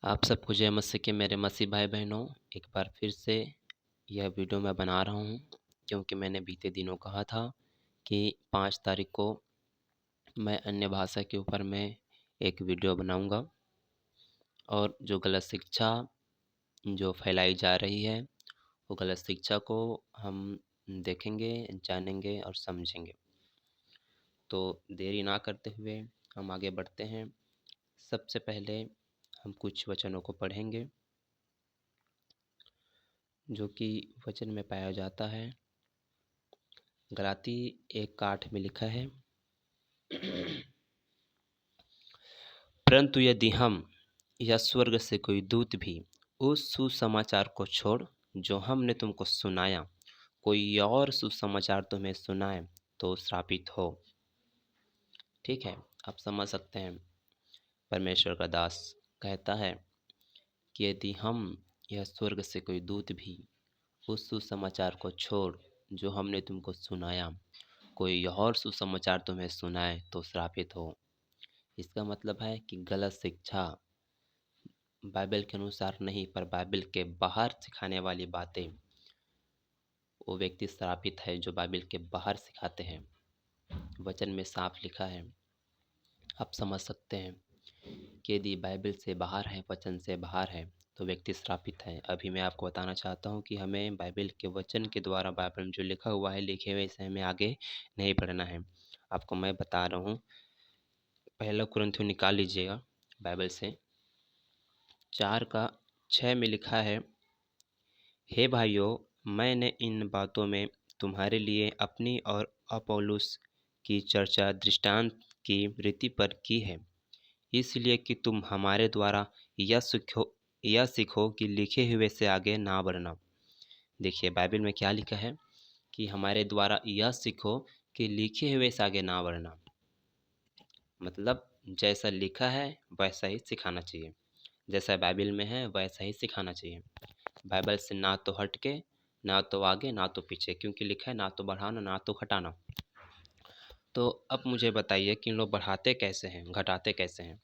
आप सबको जय मसीह के मेरे मसीह भाई बहनों। एक बार फिर से यह वीडियो मैं बना रहा हूँ क्योंकि मैंने बीते दिनों कहा था कि 5 तारीख को मैं अन्य भाषा के ऊपर मैं एक वीडियो बनाऊंगा और जो गलत शिक्षा जो फैलाई जा रही है वो गलत शिक्षा को हम देखेंगे, जानेंगे और समझेंगे। तो देरी ना करते हुए हम आगे बढ़ते हैं। सबसे पहले हम कुछ वचनों को पढ़ेंगे जो कि वचन में पाया जाता है। गलाती 1:8 में लिखा है, परंतु यदि हम या स्वर्ग से कोई दूत भी उस सुसमाचार को छोड़ जो हमने तुमको सुनाया, कोई और सुसमाचार तुम्हें सुनाए तो श्रापित हो। ठीक है, आप समझ सकते हैं। परमेश्वर का दास कहता है कि यदि हम या स्वर्ग से कोई दूत भी उस सुसमाचार को छोड़ जो हमने तुमको सुनाया, कोई और सुसमाचार तुम्हें सुनाए तो श्रापित हो। इसका मतलब है कि गलत शिक्षा बाइबल के अनुसार नहीं पर बाइबल के बाहर सिखाने वाली बातें, वो व्यक्ति श्रापित है जो बाइबल के बाहर सिखाते हैं। वचन में साफ लिखा है, आप समझ सकते हैं कि यदि बाइबल से बाहर है, वचन से बाहर है तो व्यक्ति श्रापित है। अभी मैं आपको बताना चाहता हूँ कि हमें बाइबल के वचन के द्वारा बाइबल में जो लिखा हुआ है, लिखे हुए से हमें आगे नहीं पढ़ना है। आपको मैं बता रहा हूँ। पहला कुरिन्थियों निकाल लीजिएगा बाइबल से। 4:6 में लिखा है, हे भाइयों, मैंने इन बातों में तुम्हारे लिए अपनी और अपोल्लोस की चर्चा दृष्टांत की रीति पर की है, इसलिए कि तुम हमारे द्वारा यह सीखो कि लिखे हुए से आगे ना बढ़ना। देखिए बाइबल में क्या लिखा है कि हमारे द्वारा यह सीखो कि लिखे हुए से आगे ना बढ़ना। मतलब जैसा लिखा है वैसा ही सिखाना चाहिए, जैसा बाइबल में है वैसा ही सिखाना चाहिए। बाइबल से ना तो हट के, ना तो आगे, ना तो पीछे, क्योंकि लिखा है ना तो बढ़ाना ना तो घटाना। तो अब मुझे बताइए कि इन लोग बढ़ाते कैसे हैं, घटाते कैसे हैं।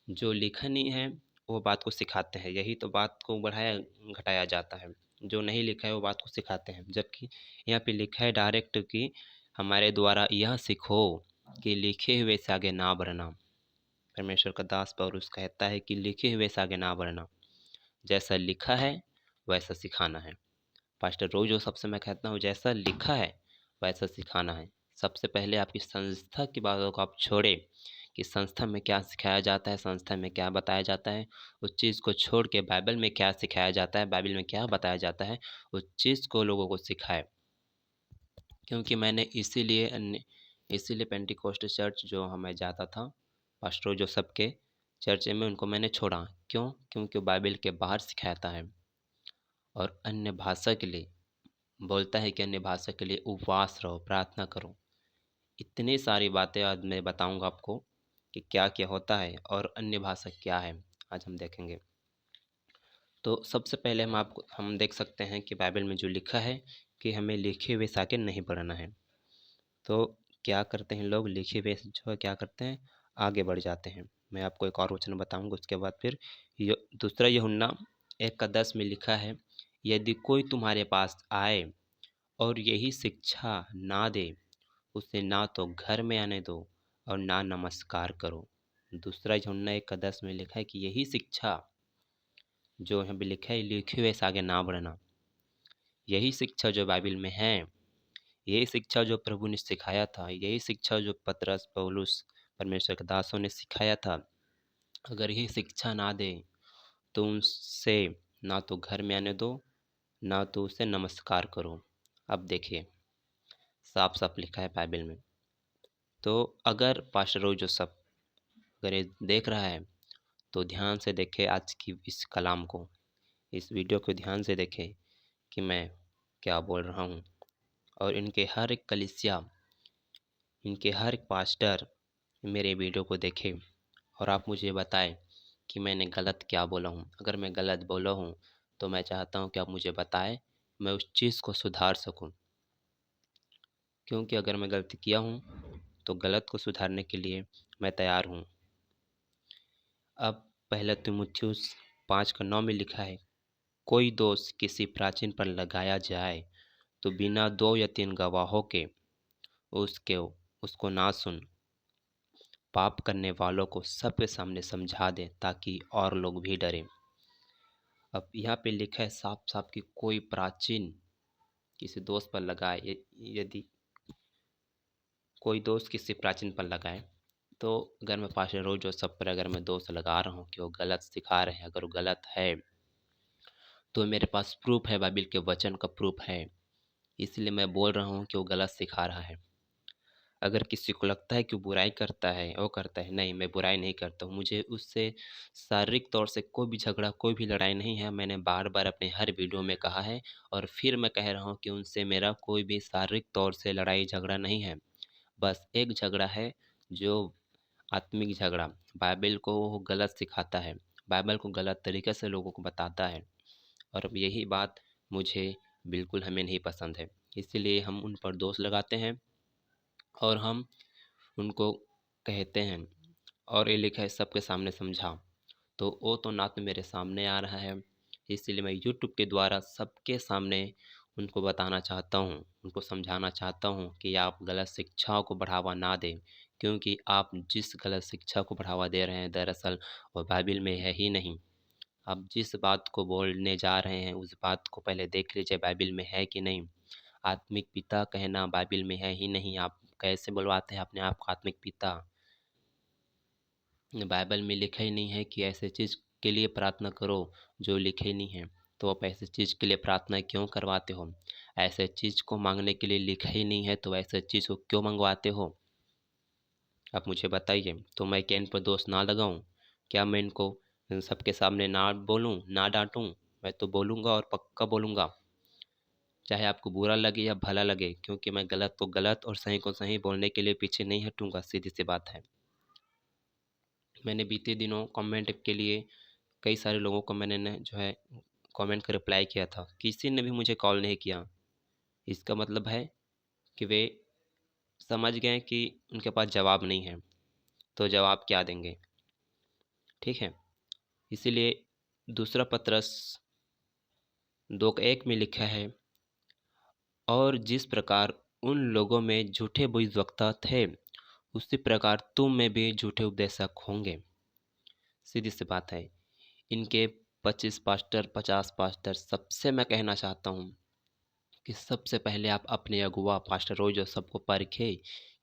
जो लिखा नहीं है वो बात को सिखाते हैं, यही तो बात को बढ़ाया घटाया जाता है। जो नहीं लिखा है वो बात को सिखाते हैं, जबकि यहाँ पे लिखा है डायरेक्ट कि हमारे द्वारा यह सीखो कि लिखे हुए से आगे ना बढ़ना। परमेश्वर का दास पौलुस कहता है कि लिखे हुए से आगे ना बढ़ना, जैसा लिखा है वैसा सिखाना है। पास्टर रोज जो सबसे मैं कहता हूँ, जैसा लिखा है वैसा सिखाना है। सबसे पहले आपकी संस्था की बातों को आप छोड़े कि संस्था में क्या सिखाया जाता है, संस्था में क्या बताया जाता है, उस चीज़ को छोड़ के बाइबल में क्या सिखाया जाता है, बाइबल में क्या बताया जाता है, उस चीज़ को लोगों को सिखाए। क्योंकि मैंने इसीलिए पेंटिकोस्ट चर्च जो हमें जाता था, पास्टर जो सबके चर्च में, उनको मैंने छोड़ा। क्यों? क्योंकि वो बाइबल के बाहर सिखाता है और अन्य भाषा के लिए बोलता है कि अन्य भाषा के लिए उपवास रहो, प्रार्थना करो। इतनी सारी बातें आज मैं बताऊंगा आपको कि क्या क्या होता है और अन्य भाषा क्या है, आज हम देखेंगे। तो सबसे पहले हम देख सकते हैं कि बाइबल में जो लिखा है कि हमें लिखे हुए से आगे नहीं बढ़ना है। तो क्या करते हैं लोग, लिखे हुए से जो है क्या करते हैं, आगे बढ़ जाते हैं। मैं आपको एक और वचन बताऊंगा, उसके बाद फिर दूसरा यूहन्ना 1:10 में लिखा है, यदि कोई तुम्हारे पास आए और यही शिक्षा ना दे, उसे ना तो घर में आने दो और ना नमस्कार करो। दूसरा यूहन्ना 1:10 में लिखा है कि यही शिक्षा जो यहाँ पे लिखा है, लिखे हुए से आगे ना बढ़ना। यही शिक्षा जो बाइबल में है, यही शिक्षा जो प्रभु ने सिखाया था, यही शिक्षा जो पतरस, पौलुस, परमेश्वर के दासों ने सिखाया था, अगर यही शिक्षा ना दे तो उनसे ना तो घर में आने दो, ना तो उसे नमस्कार करो। अब देखिए साफ साफ लिखा है बाइबल में। तो अगर पास्टर रोज जो सब अगर ये देख रहा है तो ध्यान से देखे आज की इस कलाम को, इस वीडियो को ध्यान से देखे कि मैं क्या बोल रहा हूँ। और इनके हर एक कलीसिया, इनके हर एक पास्टर मेरे वीडियो को देखे और आप मुझे बताएं कि मैंने गलत क्या बोला हूँ। अगर मैं गलत बोला हूँ तो मैं चाहता हूँ कि आप मुझे बताएं, मैं उस चीज़ को सुधार सकूँ। क्योंकि अगर मैं गलती किया हूँ तो गलत को सुधारने के लिए मैं तैयार हूँ। अब पहला तीमुथियुस 5:9 में लिखा है, कोई दोष किसी प्राचीन पर लगाया जाए तो बिना 2 या 3 गवाहों के उसके उसको ना सुन, पाप करने वालों को सबके सामने समझा दे ताकि और लोग भी डरें। अब यहाँ पे लिखा है साफ साफ कि कोई प्राचीन किसी दोस्त पर लगाए, यदि कोई दोस्त किसी प्राचीन पर लगाए, तो अगर मैं पास्टर रोज जो सब पर अगर मैं दोस्त लगा रहा हूँ कि वो गलत सिखा रहे हैं, अगर वो गलत है तो मेरे पास प्रूफ है, बाइबिल के वचन का प्रूफ है, इसलिए मैं बोल रहा हूँ कि वो गलत सिखा रहा है। अगर किसी को लगता है कि वो बुराई करता है, वो करता है, नहीं मैं बुराई नहीं करता हूँ, मुझे उससे शारीरिक तौर से कोई भी झगड़ा कोई भी लड़ाई नहीं है। मैंने बार बार अपने हर वीडियो में कहा है और फिर मैं कह रहा हूँ कि उनसे मेरा कोई भी शारीरिक तौर से लड़ाई झगड़ा नहीं है। बस एक झगड़ा है, जो आत्मिक झगड़ा, बाइबल को वो गलत सिखाता है, बाइबल को गलत तरीके से लोगों को बताता है, और अब यही बात मुझे बिल्कुल हमें नहीं पसंद है। इसीलिए हम उन पर दोष लगाते हैं और हम उनको कहते हैं, और ये लिखा है सबके सामने समझा, तो वो तो ना तो मेरे सामने आ रहा है, इसलिए मैं यूट्यूब के द्वारा सबके सामने उनको बताना चाहता हूँ, उनको समझाना चाहता हूँ कि आप गलत शिक्षाओं को बढ़ावा ना दें, क्योंकि आप जिस गलत शिक्षा को बढ़ावा दे रहे हैं दरअसल वो बाइबिल में है ही नहीं। आप जिस बात को बोलने जा रहे हैं उस बात को पहले देख लीजिए बाइबिल में है कि नहीं। आत्मिक पिता कहना बाइबिल में है ही नहीं, आप कैसे बुलवाते हैं अपने आप को आत्मिक पिता? बाइबल में लिखा ही नहीं है कि ऐसे चीज़ के लिए प्रार्थना करो जो लिखे ही नहीं है, तो आप ऐसे चीज़ के लिए प्रार्थना क्यों करवाते हो? ऐसे चीज़ को मांगने के लिए लिखा ही नहीं है तो ऐसे चीज़ को क्यों मंगवाते हो? आप मुझे बताइए। तो मैं क्या इन पर दोष ना लगाऊं? क्या मैं इनको सबके सामने ना बोलूं, ना डांटूं? मैं तो बोलूंगा और पक्का बोलूंगा, चाहे आपको बुरा लगे या भला लगे, क्योंकि मैं गलत को गलत और सही को सही बोलने के लिए पीछे नहीं हटूंगा, सीधी सी बात है। मैंने बीते दिनों कमेंट के लिए कई सारे लोगों को मैंने न जो है कमेंट का रिप्लाई किया था, किसी ने भी मुझे कॉल नहीं किया। इसका मतलब है कि वे समझ गए कि उनके पास जवाब नहीं है, तो जवाब क्या देंगे? ठीक है, इसीलिए दूसरा पत्रस 2:1 में लिखा है, और जिस प्रकार उन लोगों में झूठे भविष्यवक्ता थे उसी प्रकार तुम में भी झूठे उपदेशक होंगे। सीधी सी बात है। इनके 25 पास्टर 50 पास्टर सबसे मैं कहना चाहता हूँ कि सबसे पहले आप अपने अगुआ पास्टर रोज और सबको परखे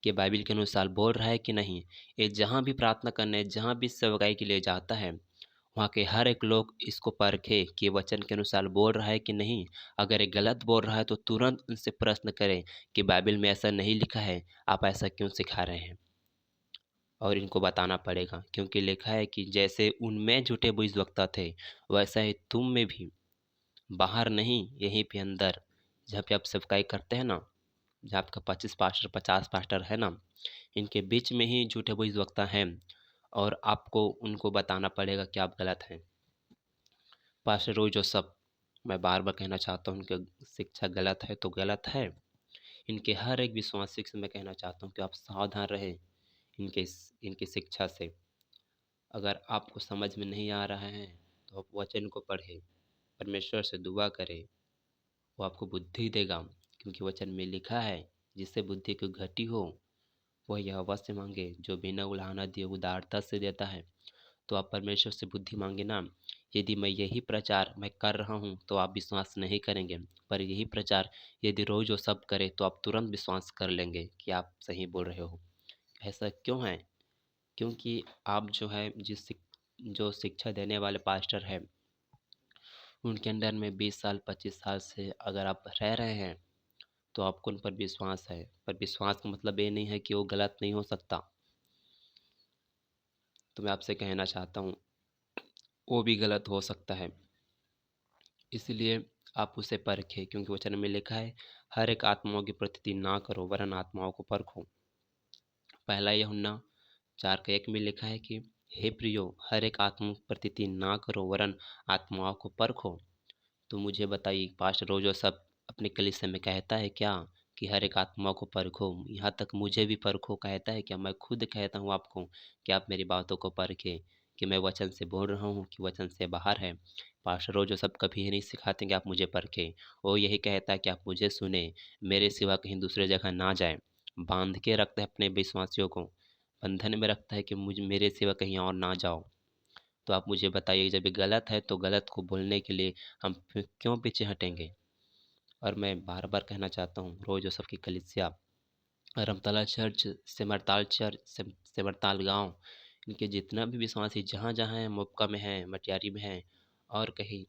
कि बाइबिल के अनुसार बोल रहा है कि नहीं। ये जहाँ भी प्रार्थना करने, जहाँ भी सेवकाई के लिए जाता है, वहाँ के हर एक लोग इसको परखे कि वचन के अनुसार बोल रहा है कि नहीं। अगर ये गलत बोल रहा है तो तुरंत उनसे प्रश्न करें कि बाइबिल में ऐसा नहीं लिखा है, आप ऐसा क्यों सिखा रहे हैं? और इनको बताना पड़ेगा, क्योंकि लिखा है कि जैसे उनमें झूठे भविष्यवक्ता थे वैसा ही तुम में भी, बाहर नहीं यहीं पे अंदर, जहाँ पे आप सेवकाई करते हैं ना, जहाँ आपका 25 पास्टर 50 पास्टर है ना, इनके बीच में ही झूठे भविष्यवक्ता हैं, और आपको उनको बताना पड़ेगा कि आप गलत हैं। पास्टर रोज जो सब, मैं बार बार कहना चाहता हूँ उनकी शिक्षा गलत है तो गलत है। इनके हर एक विश्वासी से मैं कहना चाहता हूँ कि आप सावधान रहें इनके इनकी शिक्षा से। अगर आपको समझ में नहीं आ रहा है तो आप वचन को पढ़ें, परमेश्वर से दुआ करें, वो आपको बुद्धि देगा, क्योंकि वचन में लिखा है जिससे बुद्धि की घटी हो वह यहोवा से मांगे जो बिना उलाहना दिए उदारता से देता है। तो आप परमेश्वर से बुद्धि मांगे ना। यदि मैं यही प्रचार मैं कर रहा हूँ तो आप विश्वास नहीं करेंगे, पर यही प्रचार यदि रोज वो सब करे तो आप तुरंत विश्वास कर लेंगे कि आप सही बोल रहे हो। ऐसा क्यों है? क्योंकि आप जो है जो शिक्षा देने वाले पास्टर हैं उनके अंडर में 20 साल 25 साल से अगर आप रह रहे हैं तो आपको उन पर विश्वास है, पर विश्वास का मतलब ये नहीं है कि वो गलत नहीं हो सकता। तो मैं आपसे कहना चाहता हूँ वो भी गलत हो सकता है, इसलिए आप उसे परखें, क्योंकि वचन में लिखा है हर एक आत्माओं की प्रतिति ना करो वरन आत्माओं को परखो। पहला यूहन्ना 4:1 में लिखा है कि हे प्रियो, हर एक आत्मा की प्रतिति ना करो वरन आत्माओं को परखो। तो मुझे बताइए पास्टर रोज सब अपने कलीसिया में कहता है क्या कि हर एक आत्मा को परखो? यहाँ तक मुझे भी परखो कहता है क्या? मैं खुद कहता हूँ आपको कि आप मेरी बातों को परखें कि मैं वचन से बोल रहा हूँ कि वचन से बाहर है। पास्टर रोज जो सब कभी नहीं सिखाते कि आप मुझे परखें। वो यही कहता है कि आप मुझे सुने, मेरे सिवा कहीं दूसरे जगह ना जाए। बांध के रखता है अपने विश्वासियों को, बंधन में रखता है कि मुझ मेरे सिवा कहीं और ना जाओ। तो आप मुझे बताइए, जब ये गलत है तो गलत को बोलने के लिए हम फिर क्यों पीछे हटेंगे। और मैं बार बार कहना चाहता हूँ, रोज जोसफ की कलीसिया, रमतला चर्च, सिमरताल चर्च, सिमरताल गांव, इनके जितना भी विश्वासी जहाँ जहाँ हैं, मुक्का में हैं, मटियारी में हैं, और कहीं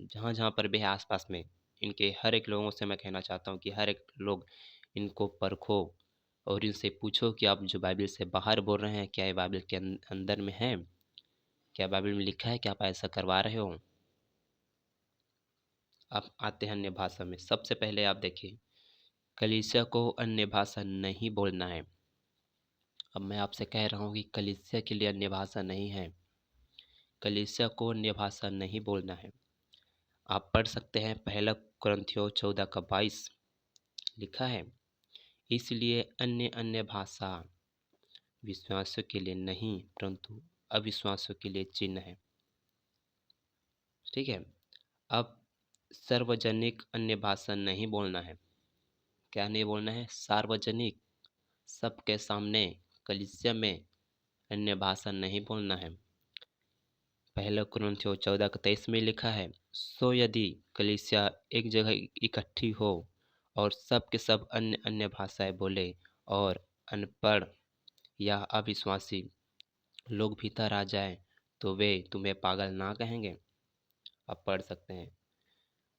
जहाँ जहाँ पर भी है आसपास में, इनके हर एक लोगों से मैं कहना चाहता हूँ कि हर एक लोग इनको परखो और इनसे पूछो कि आप जो बाइबल से बाहर बोल रहे हैं, क्या ये बाइबल के अंदर में है? क्या बाइबल में लिखा है कि आप ऐसा करवा रहे हो? अब आते हैं अन्य भाषा में। सबसे पहले आप देखिए, कलीसिया को अन्य भाषा नहीं बोलना है। अब मैं आपसे कह रहा हूँ कि कलीसिया के लिए अन्य भाषा नहीं है, कलीसिया को अन्य भाषा नहीं बोलना है। आप पढ़ सकते हैं, पहला कुरिन्थियों 14 का 22 लिखा है, इसलिए अन्य अन्य भाषा विश्वासियों के लिए नहीं परंतु अविश्वासियों के लिए चिन्ह है। ठीक है। अब सार्वजनिक अन्य भाषा नहीं बोलना है। क्या नहीं बोलना है? सार्वजनिक, सबके सामने, कलीसिया में अन्य भाषा नहीं बोलना है। पहला कुरिन्थियों 14 का 23 में लिखा है, सो यदि कलीसिया एक जगह इकट्ठी हो और सब के सब अन्य अन्य भाषाएं बोले और अनपढ़ या अविश्वासी लोग भीतर आ जाए तो वे तुम्हें पागल ना कहेंगे। आप पढ़ सकते हैं,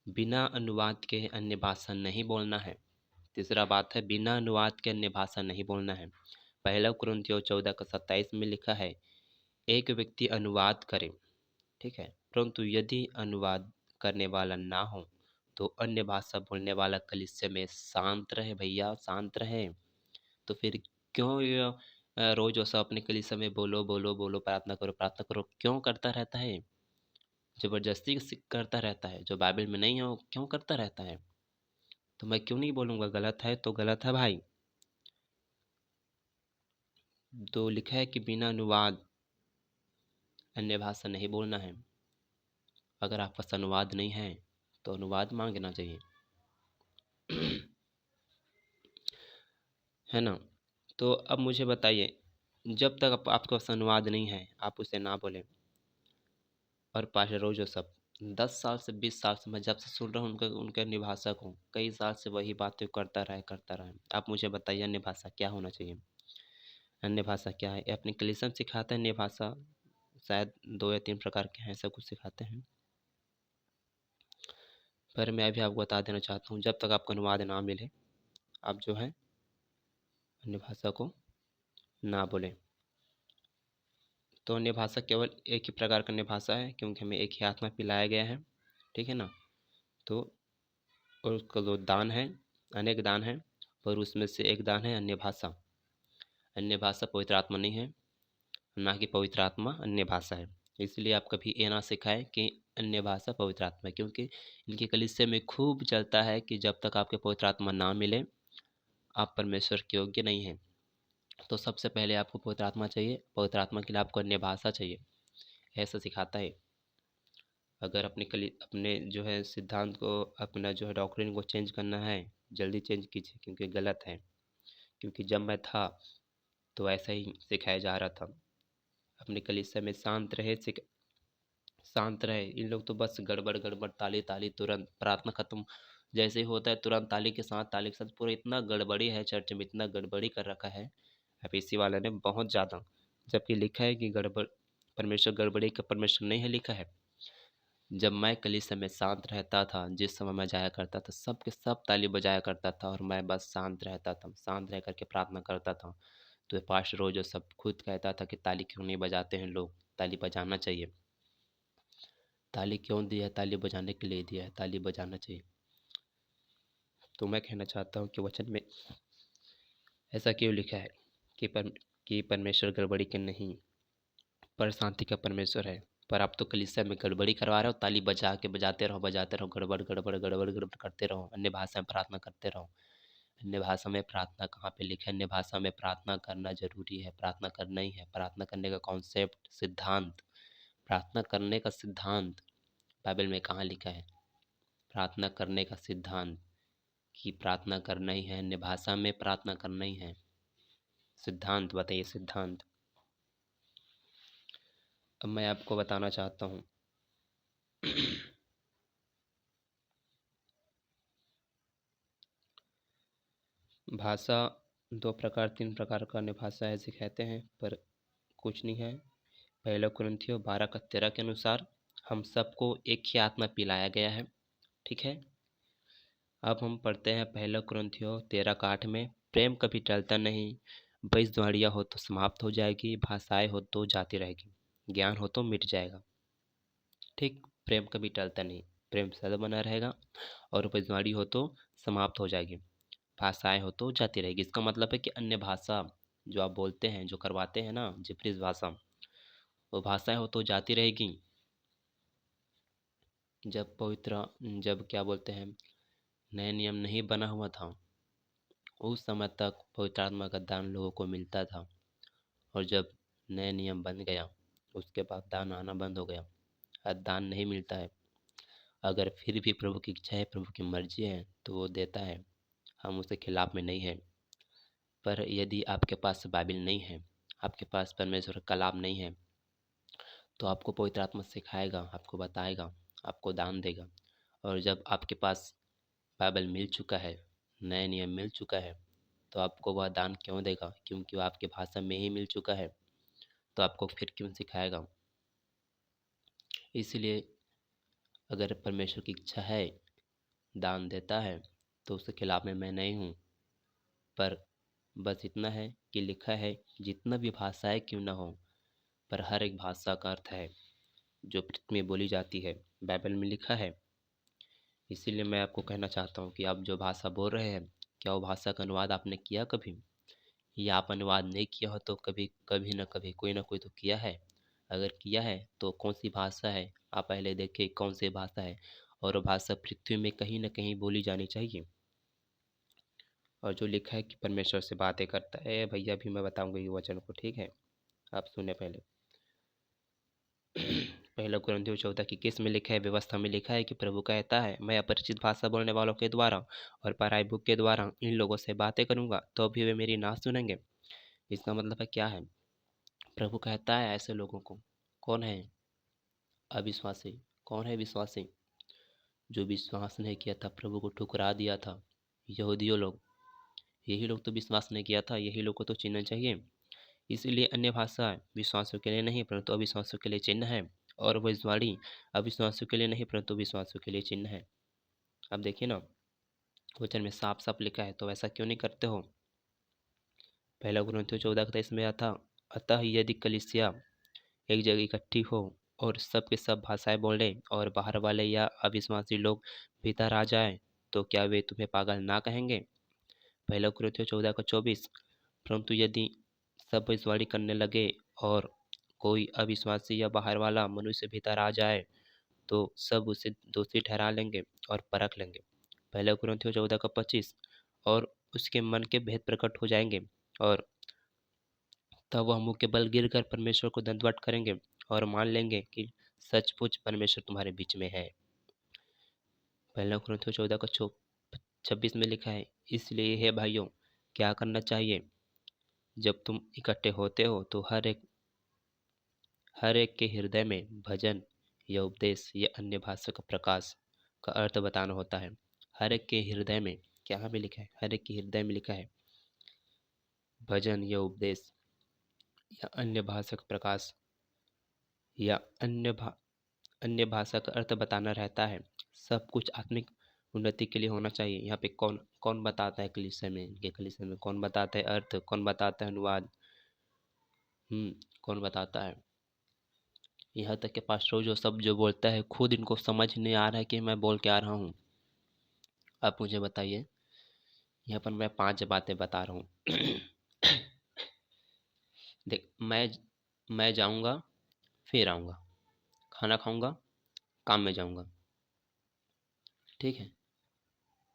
बिना अनुवाद के अन्य भाषा नहीं बोलना है। तीसरा बात है, बिना अनुवाद के अन्य भाषा नहीं बोलना है। पहला कुरिन्थियों 14 का 27 में लिखा है, एक व्यक्ति अनुवाद करे, ठीक है, परंतु यदि अनुवाद करने वाला ना हो तो अन्य भाषा बोलने वाला कलीसिया में शांत रहे। भैया शांत रहे। तो फिर क्यों ये रोज वैसा अपने कलीसिया में बोलो बोलो बोलो, प्रार्थना करो क्यों करता रहता है? जबरदस्ती करता रहता है। जो बाइबल में नहीं है वो क्यों करता रहता है? तो मैं क्यों नहीं बोलूँगा, गलत है तो गलत है भाई। तो लिखा है कि बिना अनुवाद अन्य भाषा नहीं बोलना है। अगर आपका पास अनुवाद नहीं है तो अनुवाद मांगना चाहिए। है ना? तो अब मुझे बताइए, जब तक आपके पास अनुवाद नहीं है आप उसे ना बोलें। और पास्टर रोज सब 10 साल से 20 साल से मैं जब से सुन रहा हूँ उनके उनके अन्य भाषा को, कई साल से वही बातें करता रहा। आप मुझे बताइए अन्य भाषा क्या होना चाहिए? अन्य भाषा क्या है? ये अपने कलीसिया में सिखाते हैं अन्य भाषा, शायद 2 या 3 प्रकार के हैं, ऐसा कुछ सिखाते हैं। पर मैं अभी आपको बता देना चाहता हूँ, जब तक आपको अनुवाद ना मिले आप जो है अन्य भाषा को ना बोलें। तो अन्य भाषा केवल एक ही प्रकार का अन्य भाषा है, क्योंकि हमें एक ही आत्मा पिलाया गया है। ठीक है ना? तो और उसका जो दान है, अनेक दान है, पर उसमें से एक दान है अन्य भाषा। अन्य भाषा पवित्र आत्मा नहीं है, ना कि पवित्र आत्मा अन्य भाषा है। इसलिए आप कभी ये ना सिखाएं कि अन्य भाषा पवित्र आत्मा है, क्योंकि इनके कलीसिया में खूब चलता है कि जब तक आपके पवित्र आत्मा ना मिले आप परमेश्वर के योग्य नहीं हैं। तो सबसे पहले आपको पवित्र आत्मा चाहिए, पवित्र आत्मा के लिए आपको अन्य भाषा चाहिए, ऐसा सिखाता है। अगर अपने जो है सिद्धांत को, अपना जो है डॉक्ट्रिन को चेंज करना है, जल्दी चेंज कीजिए, क्योंकि गलत है। क्योंकि जब मैं था तो ऐसा ही सिखाया जा रहा था। अपने कलीसिया में शांत रहे। इन लोग तो बस गड़बड़ गड़बड़, ताली ताली, तुरंत प्रार्थना खत्म जैसे ही होता है तुरंत ताली के साथ पूरा इतना गड़बड़ी है चर्च में, इतना गड़बड़ी कर रखा है एफएसी वाले ने, बहुत ज़्यादा। जबकि लिखा है कि गड़बड़ परमेश्वर गड़बड़ी का परमेश्वर नहीं है, लिखा है। जब मैं कलीसिया में शांत रहता था, जिस समय मैं जाया करता था, सब के सब ताली बजाया करता था और मैं बस शांत रहता था, शांत रह करके प्रार्थना करता था। तो पास्टर रोज सब खुद कहता था कि ताली क्यों नहीं बजाते हैं लोग, ताली बजाना चाहिए। ताली क्यों दिया है? ताली बजाने के लिए दिया है, ताली बजाना चाहिए। तो मैं कहना चाहता हूँ कि वचन में ऐसा क्यों लिखा है कि परमेश्वर गड़बड़ी के नहीं, पर शांति का परमेश्वर है। पर आप तो कलीसिया में गड़बड़ी करवा रहे हो, ताली बजा के बजाते रहो, गड़बड़ गड़बड़ गड़बड़ गड़बड़ करते रहो, अन्य भाषा में प्रार्थना करते रहो। अन्य भाषा में प्रार्थना कहाँ पे लिखा है? अन्य भाषा में प्रार्थना करना जरूरी है, प्रार्थना करना ही है। प्रार्थना करने का कॉन्सेप्ट, सिद्धांत प्रार्थना करने का सिद्धांत बाइबल में कहाँ लिखा है? प्रार्थना करने का सिद्धांत कि प्रार्थना करना ही है, अन्य भाषा में प्रार्थना करना ही है। सिद्धांत बताइए, सिद्धांत। अब मैं आपको बताना चाहता हूँ। भाषा दो प्रकार तीन प्रकार का अन्य भाषा ऐसे कहते हैं, पर कुछ नहीं है। पहला कुरिन्थियों 12 का 13 के अनुसार हम सबको एक ही आत्मा पिलाया गया है। ठीक है। अब हम पढ़ते हैं पहला कुरिन्थियों 13 का 8 में, प्रेम कभी टलता नहीं, भविष्यवाणियाँ हो तो समाप्त हो जाएगी, भाषाएं हो तो जाती रहेगी, ज्ञान हो तो मिट जाएगा। ठीक, प्रेम कभी टलता नहीं, प्रेम सदा बना रहेगा, और भविष्यवाणी हो तो समाप्त हो जाएगी, भाषाएं हो तो जाती रहेगी। इसका मतलब है कि अन्य भाषा जो आप बोलते हैं, जो करवाते हैं ना, जिब्रीज भाषा, वो भाषाएं हो तो जाती रहेगी। जब क्या बोलते हैं, नया नियम नहीं बना हुआ था, उस समय तक पवित्र आत्मा का दान लोगों को मिलता था, और जब नया नियम बन गया उसके बाद दान आना बंद हो गया। अब दान नहीं मिलता है। अगर फिर भी प्रभु की इच्छा है, प्रभु की मर्जी है, तो वो देता है, हम उसके खिलाफ में नहीं है। पर यदि आपके पास बाइबल नहीं है, आपके पास परमेश्वर का कलाम नहीं है, तो आपको पवित्र आत्मा सिखाएगा, आपको बताएगा, आपको दान देगा। और जब आपके पास बाइबल मिल चुका है, नया नियम मिल चुका है, तो आपको वह दान क्यों देगा? क्योंकि वो आपके भाषा में ही मिल चुका है, तो आपको फिर क्यों सिखाएगा? इसलिए अगर परमेश्वर की इच्छा है, दान देता है, तो उसके खिलाफ में मैं नहीं हूँ। पर बस इतना है कि लिखा है, जितना भी भाषाएं क्यों ना हो, पर हर एक भाषा का अर्थ है जो पृथ्वी में बोली जाती है, बाइबल में लिखा है। इसीलिए मैं आपको कहना चाहता हूँ कि आप जो भाषा बोल रहे हैं, क्या वो भाषा का अनुवाद आपने किया कभी? या आप अनुवाद नहीं किया हो तो कभी कभी ना कभी कोई ना कोई तो किया है। अगर किया है तो कौन सी भाषा है, आप पहले देखिए कौन सी भाषा है, और वो भाषा पृथ्वी में कहीं ना कहीं बोली जानी चाहिए। और जो लिखा है कि परमेश्वर से बातें करता है, भैया भी मैं बताऊंगा ये वचन को, ठीक है? आप सुने पहले। पहला कुरिन्थियों 14 की किस में लिखा है? व्यवस्था में लिखा है कि प्रभु कहता है, मैं अपरिचित भाषा बोलने वालों के द्वारा और पराई भूख के द्वारा इन लोगों से बातें करूंगा, तो भी वे मेरी ना सुनेंगे। इसका मतलब है क्या है? प्रभु कहता है ऐसे लोगों को, कौन है अविश्वासी, कौन है विश्वासी? जो विश्वास नहीं किया था, प्रभु को ठुकरा दिया था, यहूदियों लोग। यही लोग तो विश्वास नहीं किया था, यही लोग को तो चिन्ह चाहिए। इसीलिए अन्य भाषा विश्वासों के लिए नहीं परंतु अविश्वासों के लिए चिन्ह है, और भविष्यवाणी अविश्वासों के लिए नहीं परंतु विश्वासों के लिए चिन्ह है। अब देखिए ना, वचन में साफ साफ लिखा है, तो ऐसा क्यों नहीं करते हो? पहला कुरिन्थियों 14:23 में आता, अतः यदि कलीसिया एक जगह इकट्ठी हो और सब के सब भाषाएं बोले और बाहर वाले या अविश्वासी लोग भीतर आ जाए, तो क्या वे तुम्हें पागल ना कहेंगे? पहला कुरिन्थियों 14:24, परंतु यदि सब भविष्यवाणी करने लगे और कोई अविश्वासी या बाहर वाला मनुष्य भीतर आ जाए, तो सब उसे दोषी ठहरा लेंगे और परख लेंगे। पहला कुरिन्थियों 14:25, और उसके मन के भेद प्रकट हो जाएंगे, और तब वह मुंह के बल गिरकर परमेश्वर को दंडवत करेंगे और मान लेंगे कि सचमुच परमेश्वर तुम्हारे बीच में है। पहला कुरिन्थियों 14:26 में लिखा है, इसलिए हे भाइयों, क्या करना चाहिए? जब तुम इकट्ठे होते हो तो हर एक के हृदय में भजन या उपदेश या अन्य भाषा का प्रकाश का अर्थ बताना होता है। हर एक के हृदय में, क्या भी लिखा है? हर एक के हृदय में लिखा है भजन या उपदेश या अन्य भाषा का प्रकाश या अन्य भाषा का अर्थ बताना रहता है। सब कुछ आत्मिक उन्नति के लिए होना चाहिए। यहाँ पे कौन कौन बताता है कलीसिया में? इनके कलीसिया में कौन बताता है अर्थ, कौन बताता है अनुवाद? कौन बताता है? यहाँ तक के पास्टर जो सब जो बोलता है, खुद इनको समझ नहीं आ रहा है कि मैं बोल के आ रहा हूँ। आप मुझे बताइए, यहाँ पर मैं 5 बातें बता रहा हूँ। देख, मैं जाऊँगा, फिर आऊँगा, खाना खाऊँगा, काम में जाऊँगा, ठीक है,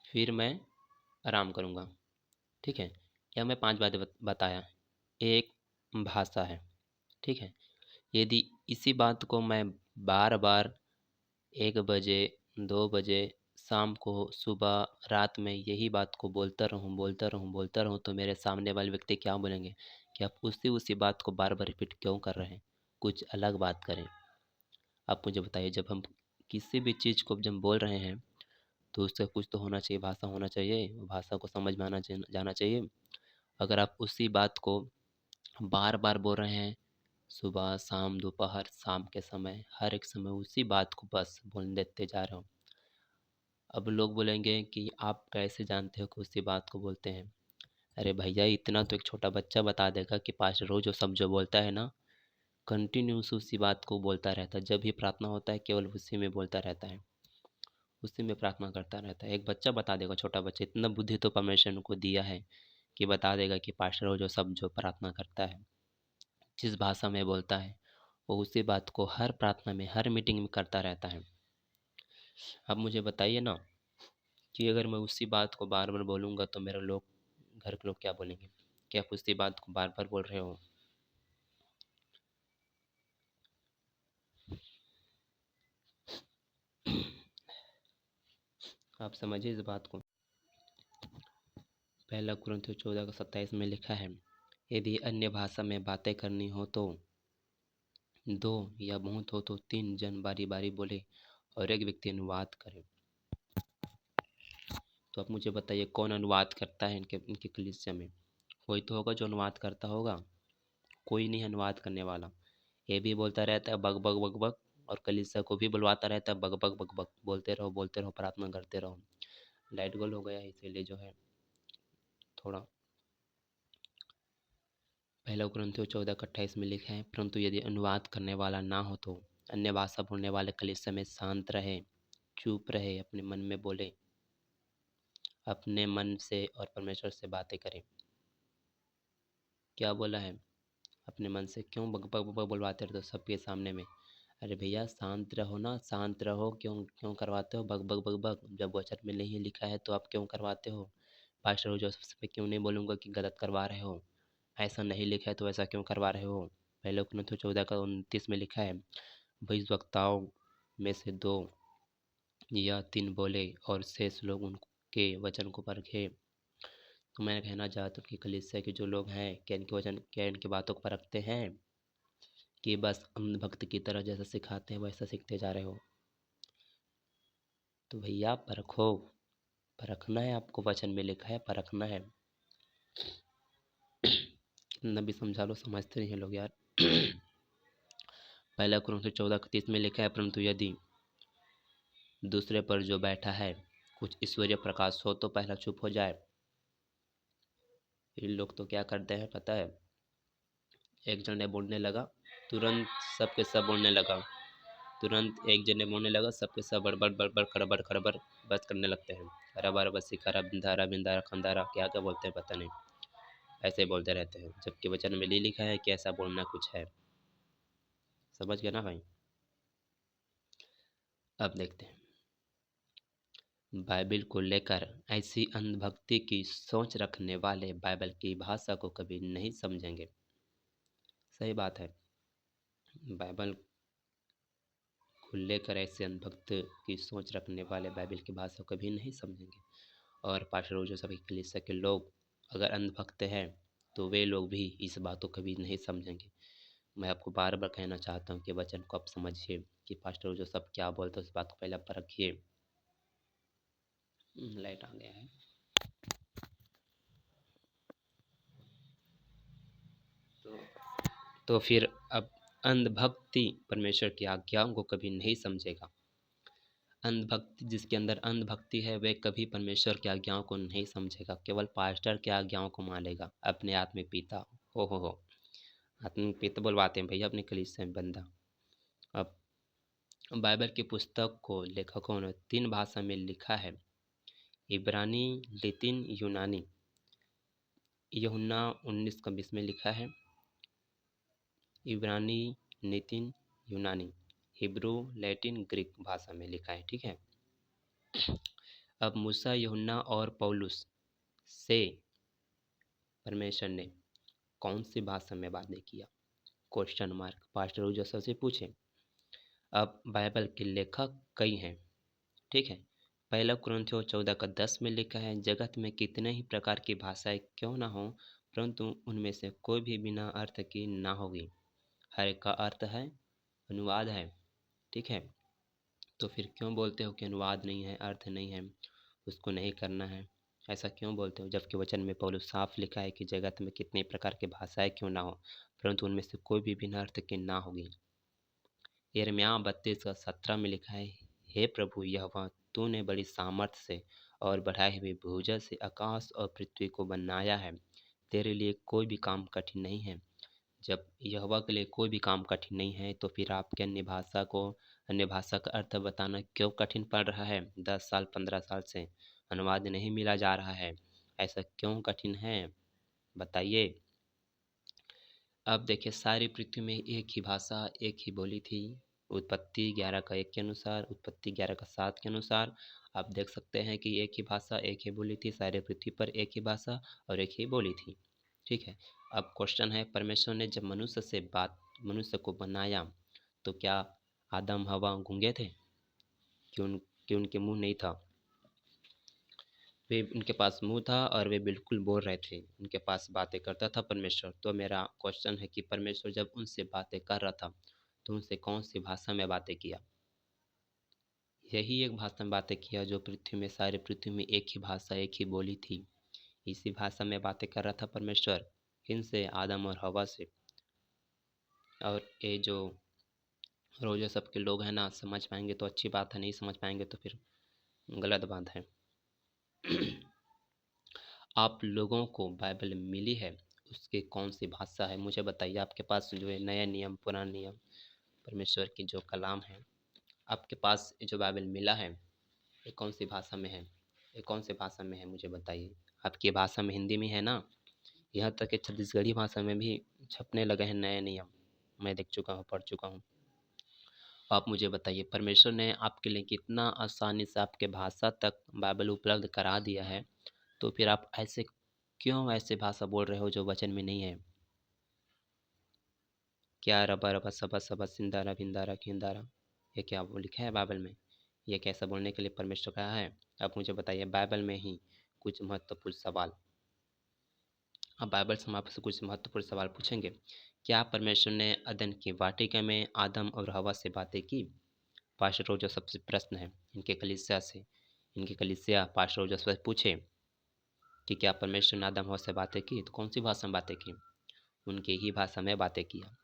फिर मैं आराम करूँगा, ठीक है। यह मैं 5 बातें बताया। एक भाषा है, ठीक है। यदि इसी बात को मैं बार बार 1 बजे, 2 बजे, शाम को, सुबह, रात में यही बात को बोलता रहूँ बोलता रहूँ बोलता रहूँ तो मेरे सामने वाले व्यक्ति क्या बोलेंगे कि आप उसी उसी बात को बार बार रिपीट क्यों कर रहे हैं, कुछ अलग बात करें। आप मुझे बताइए, जब हम किसी भी चीज़ को जब बोल रहे हैं तो उसका कुछ तो होना चाहिए, भाषा होना चाहिए, भाषा को समझ में जाना चाहिए। अगर आप उसी बात को बार बार बोल रहे हैं, सुबह, शाम, दोपहर, शाम के समय, हर एक समय उसी बात को बस बोल देते जा रहे हो, अब लोग बोलेंगे कि आप कैसे जानते हो कि उसी बात को बोलते हैं। अरे भैया, इतना तो एक छोटा बच्चा बता देगा कि पास्टर रोज जो सब जो बोलता है ना, कंटिन्यूस उसी बात को बोलता रहता है। जब भी प्रार्थना होता है केवल उसी में बोलता रहता है, उसी में प्रार्थना करता रहता है। एक बच्चा बता देगा, छोटा बच्चा, इतना बुद्धि तो परमेश्वर को दिया है कि बता देगा कि पास्टर रोज जो सब जो प्रार्थना करता है, जिस भाषा में बोलता है, वो उसी बात को हर प्रार्थना में, हर मीटिंग में करता रहता है। अब मुझे बताइए ना कि अगर मैं उसी बात को बार बार बोलूँगा तो मेरे लोग, घर के लोग क्या बोलेंगे कि आप उसी बात को बार बार बोल रहे हो। आप समझिए इस बात को। पहला कुरिन्थियों 14:27 में लिखा है, यदि अन्य भाषा में बातें करनी हो तो 2 या बहुत हो तो 3 जन बारी बारी बोले और एक व्यक्ति अनुवाद करे। तो आप मुझे बताइए, कौन अनुवाद करता है इनके इनके कलीसिया में? कोई तो होगा जो अनुवाद करता होगा, कोई नहीं अनुवाद करने वाला। ये भी बोलता रहता है बग बग बग बग, और कलीसिया को भी बुलवाता रहता है बग बग बग बग, बोलते रहो, प्रार्थना करते रहो। लाइट गोल हो गया है, इसीलिए जो है थोड़ा। पहला कुरिन्थियों 14:28 में लिखा है, परंतु यदि अनुवाद करने वाला ना हो तो अन्य भाषा बोलने वाले कलीसिया में शांत रहे, चुप रहे, अपने मन में बोले, अपने मन से और परमेश्वर से बातें करें। क्या बोला है? अपने मन से क्यों बग बग बग बुलवाते रहते हो सबके सामने में? अरे भैया, शांत रहो ना, शांत रहो। क्यों क्यों करवाते हो बग बग बग बग? जब वचन में नहीं लिखा है तो आप क्यों करवाते हो? पास्टर जोसेफ पे क्यों नहीं बोलूँगा कि गलत करवा रहे हो? ऐसा नहीं लिखा है तो ऐसा क्यों करवा रहे हो? पहले कुरिन्थियों 14:29 में लिखा है, भविष्यवक्ताओं में से 2 या 3 बोले और शेष लोग उनके वचन को परखे। तो मैं कहना चाहता हूँ कि कलीसिया के जो लोग हैं, क्या इनकी बातों को परखते हैं कि बस अंधभक्त की तरह जैसा सिखाते हैं वैसा सीखते जा रहे हो? तो भैया परखो, परखना है आपको, वचन में लिखा है परखना है। कितना भी समझा लो समझते नहीं हैं लोग यार। पहला कुरिन्थियों 14:31 में लिखा है, परंतु यदि दूसरे पर जो बैठा है कुछ ईश्वरीय प्रकाश हो तो पहला चुप हो जाए। इन लोग तो क्या करते हैं पता है, एक जने बोलने लगा, तुरंत सबके सब बोलने लगा, तुरंत एक जने बोलने लगा, सबके सब बड़बड़ बड़बड़ खड़बड़ खड़बड़ बस करने लगते हैं। खराबारा बसी खरा बिंदारा बिंदारा खंदारा, क्या क्या बोलते हैं पता नहीं, ऐसे बोलते रहते हैं, जबकि वचन में नहीं लिखा है कि ऐसा बोलना कुछ है। समझ गया ना भाई? अब देखते हैं, बाइबल को लेकर ऐसी अंधभक्ति की सोच रखने वाले बाइबल की भाषा को कभी नहीं समझेंगे। सही बात है, बाइबल को लेकर ऐसे अंधभक्त की सोच रखने वाले बाइबल की भाषा को कभी नहीं समझेंगे। और पास्टर जो सभी कलीसिया के लोग अगर अंधभक्त हैं तो वे लोग भी इस बात को कभी नहीं समझेंगे। मैं आपको बार बार कहना चाहता हूँ कि वचन को आप समझिए कि पास्टर जो सब क्या बोलते हैं उस बात को पहले आप परखिए। लाइट आ गया है। तो तो फिर अब अंधभक्ति परमेश्वर की आज्ञाओं को कभी नहीं समझेगा। अंधभक्ति, जिसके अंदर अंधभक्ति है वह कभी परमेश्वर की आज्ञाओं को नहीं समझेगा, केवल पास्टर की आज्ञाओं को मानेगा, अपने आत्मिक पिता। हो आत्मिक पिता बुलवाते हैं भैया अपने कलीसिया में बंदा। अब बाइबल की पुस्तक को लेखकों ने 3 भाषा में लिखा है, इब्रानी, लैटिन, यूनानी। यूहन्ना 19:20 में लिखा है, इब्रानी, लैटिन, यूनानी, हिब्रू, लैटिन, ग्रीक भाषा में लिखा है। ठीक है। अब मूसा, यूहन्ना और पौलुस से परमेश्वर ने कौन सी भाषा में बातें किया? क्वेश्चन मार्क पास्टर जोसेफ से पूछे। अब बाइबल के लेखक कई हैं, ठीक है। पहला कुरिन्थियों 14:10 में लिखा है, जगत में कितने ही प्रकार की भाषाएं क्यों ना हो, परंतु उनमें से कोई भी बिना अर्थ की ना होगी। हर एक का अर्थ है, अनुवाद है, ठीक है। तो फिर क्यों बोलते हो कि अनुवाद नहीं है, अर्थ नहीं है, उसको नहीं करना है? ऐसा क्यों बोलते हो, जबकि वचन में पौलुस साफ लिखा है कि जगत में कितने प्रकार की भाषाएं क्यों ना हो, परंतु उनमें से कोई भी बिना अर्थ की ना होगी। यिर्मयाह 32:17 में लिखा है, हे प्रभु यहोवा, तूने बड़ी सामर्थ से और बढ़ाई हुई भुजा से आकाश और पृथ्वी को बनाया है। तेरे लिए कोई भी काम कठिन नहीं है। जब यहोवा के लिए कोई भी काम कठिन नहीं है, तो फिर आपके अन्य भाषा का अर्थ बताना क्यों कठिन पड़ रहा है? 10 साल 15 साल से अनुवाद नहीं मिला जा रहा है, ऐसा क्यों कठिन है, बताइए। अब देखिए, सारी पृथ्वी में एक ही भाषा, एक ही बोली थी। उत्पत्ति 11:1 के अनुसार, उत्पत्ति 11:7 के अनुसार आप देख सकते हैं कि एक ही भाषा, एक ही बोली थी। सारे पृथ्वी पर एक ही भाषा और एक ही बोली थी, ठीक है। अब क्वेश्चन है, परमेश्वर ने जब मनुष्य को बनाया, तो क्या आदम हवा गूंगे थे? कि उनके मुंह नहीं था? वे उनके पास मुंह था और वे बिल्कुल बोल रहे थे, उनके पास बातें करता था परमेश्वर। तो मेरा क्वेश्चन है कि परमेश्वर जब उनसे बातें कर रहा था, तो उनसे कौन सी भाषा में बातें किया? यही एक भाषा में बातें किया जो पृथ्वी में, सारे पृथ्वी में एक ही भाषा, एक ही बोली थी। इसी भाषा में बातें कर रहा था परमेश्वर, किनसे? आदम और हवा से। और ये जो रोजा सबके लोग हैं ना, समझ पाएंगे तो अच्छी बात है, नहीं समझ पाएंगे तो फिर गलत बात है। आप लोगों को बाइबल मिली है, उसके कौन सी भाषा है, मुझे बताइए। आपके पास जो है नया नियम, पुराना नियम, परमेश्वर की जो कलाम है, आपके पास जो बाइबल मिला है, ये कौन सी भाषा में है? ये कौन सी भाषा में है, मुझे बताइए। आपकी भाषा में, हिंदी में है ना? यहाँ तक कि छत्तीसगढ़ी भाषा में भी छपने लगे हैं नए नियम, मैं देख चुका हूँ, पढ़ चुका हूँ। आप मुझे बताइए, परमेश्वर ने आपके लिए कितना आसानी से आपके भाषा तक बाइबल उपलब्ध करा दिया है, तो फिर आप ऐसे भाषा बोल रहे हो जो वचन में नहीं है? क्या रबा रबा सबा सबा सिंदारा बिंदारा खिंदारा, ये क्या वो लिखा है बाइबल में? ये कैसा बोलने के लिए परमेश्वर कहा है? आप मुझे बताइए बाइबल में ही कुछ महत्वपूर्ण सवाल। अब बाइबल से हम आपसे कुछ महत्वपूर्ण सवाल पूछेंगे। क्या परमेश्वर ने अदन की वाटिका में आदम और हवा से बातें की? पास्टर रोजा सबसे प्रश्न है इनके कलीसिया पास्टर रोजा से पूछे कि क्या परमेश्वर ने आदम हवा से बातें की, तो कौन सी भाषा में बातें की? उनकी ही भाषा में बातें किया।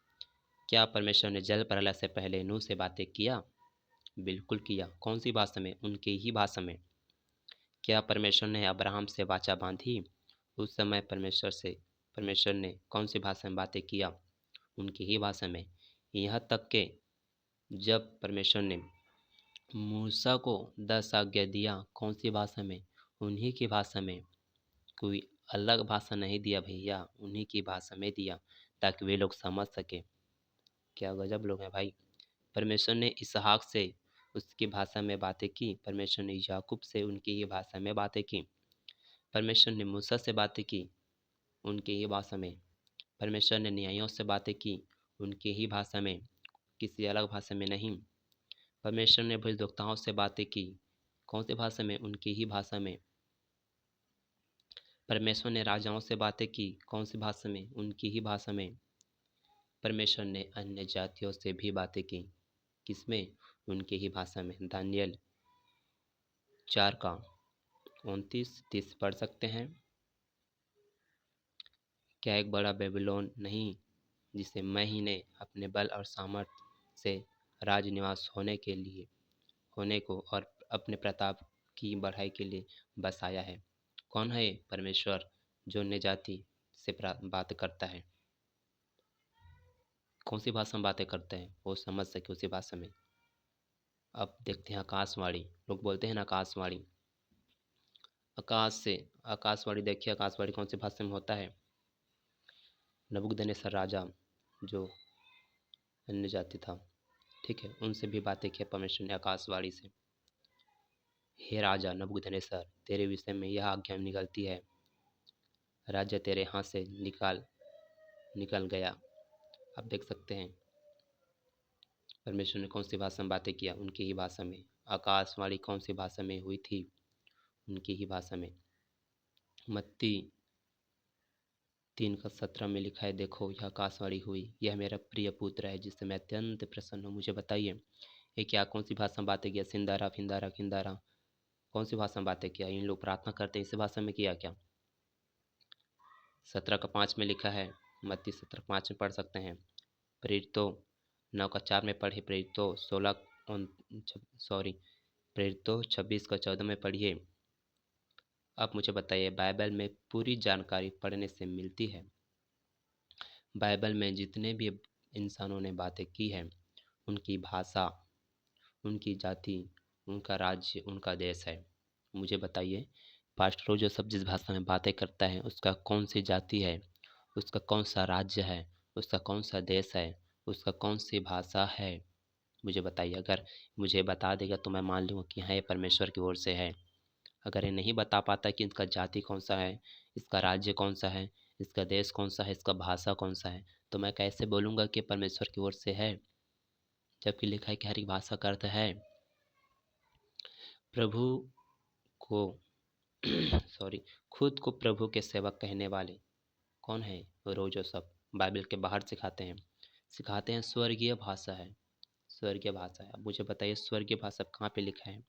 क्या परमेश्वर ने जल प्रलय से पहले नूह से बातें किया? बिल्कुल किया। कौन सी भाषा में? उनकी ही भाषा में। क्या परमेश्वर ने अब्राहम से वाचा बांधी? उस समय परमेश्वर ने कौन सी भाषा में बातें किया? उनकी ही भाषा में। यहाँ तक कि जब परमेश्वर ने मूसा को 10 आज्ञा दिया, कौन सी भाषा में? उन्हीं की भाषा में। कोई अलग भाषा नहीं दिया भैया, उन्हीं की भाषा में दिया, ताकि वे लोग समझ सके। क्या गजब लोग हैं भाई। परमेश्वर ने इसहाक से उसकी भाषा में बातें की, परमेश्वर ने याकूब से उनकी ही भाषा में बातें की, परमेश्वर ने मूसा से बातें की, उनकी ही भाषा में, परमेश्वर ने न्यायों से बातें की, उनकी ही भाषा में, किसी अलग भाषा में नहीं। परमेश्वर ने भविष्यद्वक्ताओं से बातें की, कौन सी भाषा में? उनकी ही भाषा में। परमेश्वर ने राजाओं से बातें की, कौन सी भाषा में? उनकी ही भाषा में। परमेश्वर ने अन्य जातियों से भी बातें की, किसमें? उनकी ही भाषा में। दानियल 4:29-30 पढ़ सकते हैं। क्या एक बड़ा बेबीलोन नहीं, जिसे मैं ही ने अपने बल और सामर्थ्य से राज निवास होने को और अपने प्रताप की बढ़ाई के लिए बसाया है? कौन है ये परमेश्वर जो अन्य जाति से बात करता है? कौन सी भाषा में बातें करते हैं, वो समझ सके उसी भाषा में। अब देखते हैं आकाशवाणी, लोग बोलते हैं ना आकाशवाणी, आकाशवाणी देखिए, आकाशवाणी कौन सी भाषा में होता है? नबूकदनेस्सर राजा जो अन्य जाति था, ठीक है, उनसे भी बातें किया परमेश्वर ने आकाशवाणी से। हे राजा नबूकदनेस्सर, तेरे विषय में यह आज्ञा निकलती है, राज्य तेरे हाथ से निकल गया, आप देख सकते हैं परमेश्वर ने कौन सी भाषा में बातें किया, उनकी ही भाषा में। आकाशवाणी कौन सी भाषा में हुई थी, उनकी ही भाषा में। मत्ती 3:17 में लिखा है, देखो यह आकाशवाणी हुई, यह मेरा प्रिय पुत्र है जिससे मैं अत्यंत प्रसन्न हूँ। मुझे बताइए ये क्या, कौन सी भाषा में बातें किया? सिंदारा फिंदारा खिंदारा, कौन सी भाषा में बातें किया? इन लोग प्रार्थना करते हैं इस भाषा में किया क्या? 17:5 में लिखा है, मत्ती 17:5 में पढ़ सकते हैं। प्रेरितों 9:4 में पढ़े, प्रेरितों 26:14 में पढ़िए। अब मुझे बताइए, बाइबल में पूरी जानकारी पढ़ने से मिलती है। बाइबल में जितने भी इंसानों ने बातें की हैं, उनकी भाषा, उनकी जाति, उनका राज्य, उनका देश है। मुझे बताइए, पास्टर जो सब जिस भाषा में बातें करता है उसका कौन सी जाति है, उसका कौन सा राज्य है, उसका कौन सा देश है, उसका कौन सी भाषा है? मुझे बताइए। अगर मुझे बता देगा तो मैं मान लूँगा कि हाँ ये परमेश्वर की ओर से है। अगर ये नहीं बता पाता कि इसका जाति कौन सा है, इसका राज्य कौन सा है, इसका देश कौन सा है, इसका भाषा कौन सा है, तो मैं कैसे बोलूँगा कि परमेश्वर की ओर से है, जबकि लिखा है कि हर एक भाषा का अर्थ है। प्रभु को सॉरी खुद को प्रभु के सेवक कहने वाले कौन है? रोज जो सब बाइबल के बाहर सिखाते हैं स्वर्गीय भाषा है, स्वर्गीय भाषा है। अब मुझे बताइए स्वर्गीय भाषा कहाँ पे लिखा है?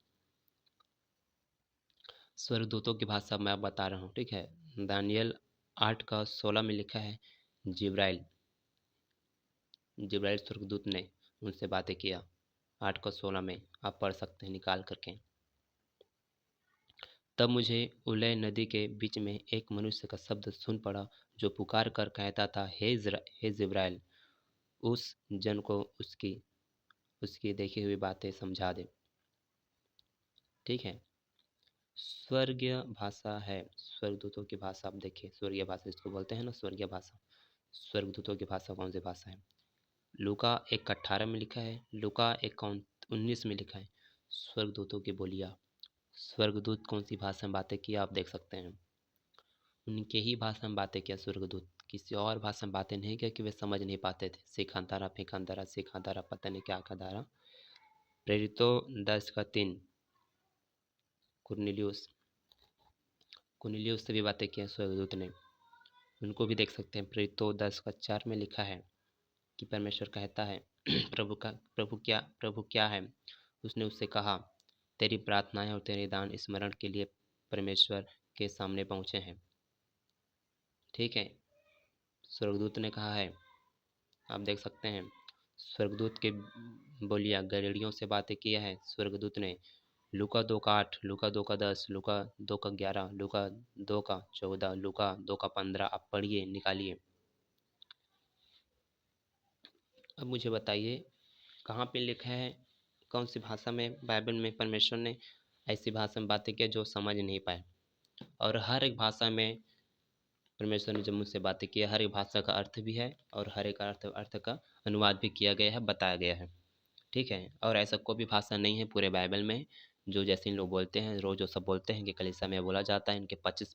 स्वर्गदूतों की भाषा मैं बता रहा हूँ, ठीक है। दानियल 8:16 में लिखा है, जिब्राइल जिब्राइल स्वर्गदूत ने उनसे बातें किया। 8:16 में आप पढ़ सकते हैं निकाल करके। तब मुझे उलय नदी के बीच में एक मनुष्य का शब्द सुन पड़ा, जो पुकार कर कहता था, हे जिब्राइल, उस जन को उसकी उसकी देखी हुई बातें समझा दे। ठीक है, स्वर्गीय भाषा है, स्वर्गदूतों की भाषा। आप देखिए स्वर्गीय भाषा इसको बोलते हैं ना, स्वर्गीय भाषा। स्वर्गदूतों की भाषा कौन सी भाषा है? लूका 1:18 में लिखा है, लूका 1:19 में लिखा है, स्वर्गदूतों की बोलियां। स्वर्गदूत कौन सी भाषा में बातें किया आप देख सकते हैं, उनके ही भाषा में बातें किया स्वर्गदूत, किसी और भाषा में बातें नहीं किया कि वे समझ नहीं पाते थे। सिखांतारा फेंकांतारा सिखांतारा पता नहीं क्या का धारा। प्रेरितों 10:3, कुर्नेलियुस कुर्नेलियुस से भी बातें की स्वर्गदूत ने, उनको भी देख सकते हैं। प्रेरितों 10:4 में लिखा है कि परमेश्वर कहता है प्रभु क्या है? उसने उससे कहा, तेरी प्रार्थनाएं और तेरे दान स्मरण के लिए परमेश्वर के सामने पहुँचे हैं। ठीक है, स्वर्गदूत ने कहा है, आप देख सकते हैं। स्वर्गदूत के बोलिया गलीलियों से बातें किया है स्वर्गदूत ने। लूका 2:8, लूका 2:10, लूका 2:11, लूका 2:14, लूका 2:15 आप पढ़िए निकालिए। अब मुझे बताइए कहाँ पे लिखा है, कौन सी भाषा में बाइबल में परमेश्वर ने ऐसी भाषा में बातें किया जो समझ नहीं पाए। और हर एक भाषा में परमेश्वर ने जब मुझसे बातें की, हर एक भाषा का अर्थ भी है और हर एक अर्थ का अनुवाद भी किया गया है, बताया गया है। ठीक है, और ऐसा कोई भी भाषा नहीं है पूरे बाइबल में जो जैसे इन लोग बोलते हैं, रोज वो सब बोलते हैं कि कलीसिया में बोला जाता है, इनके 50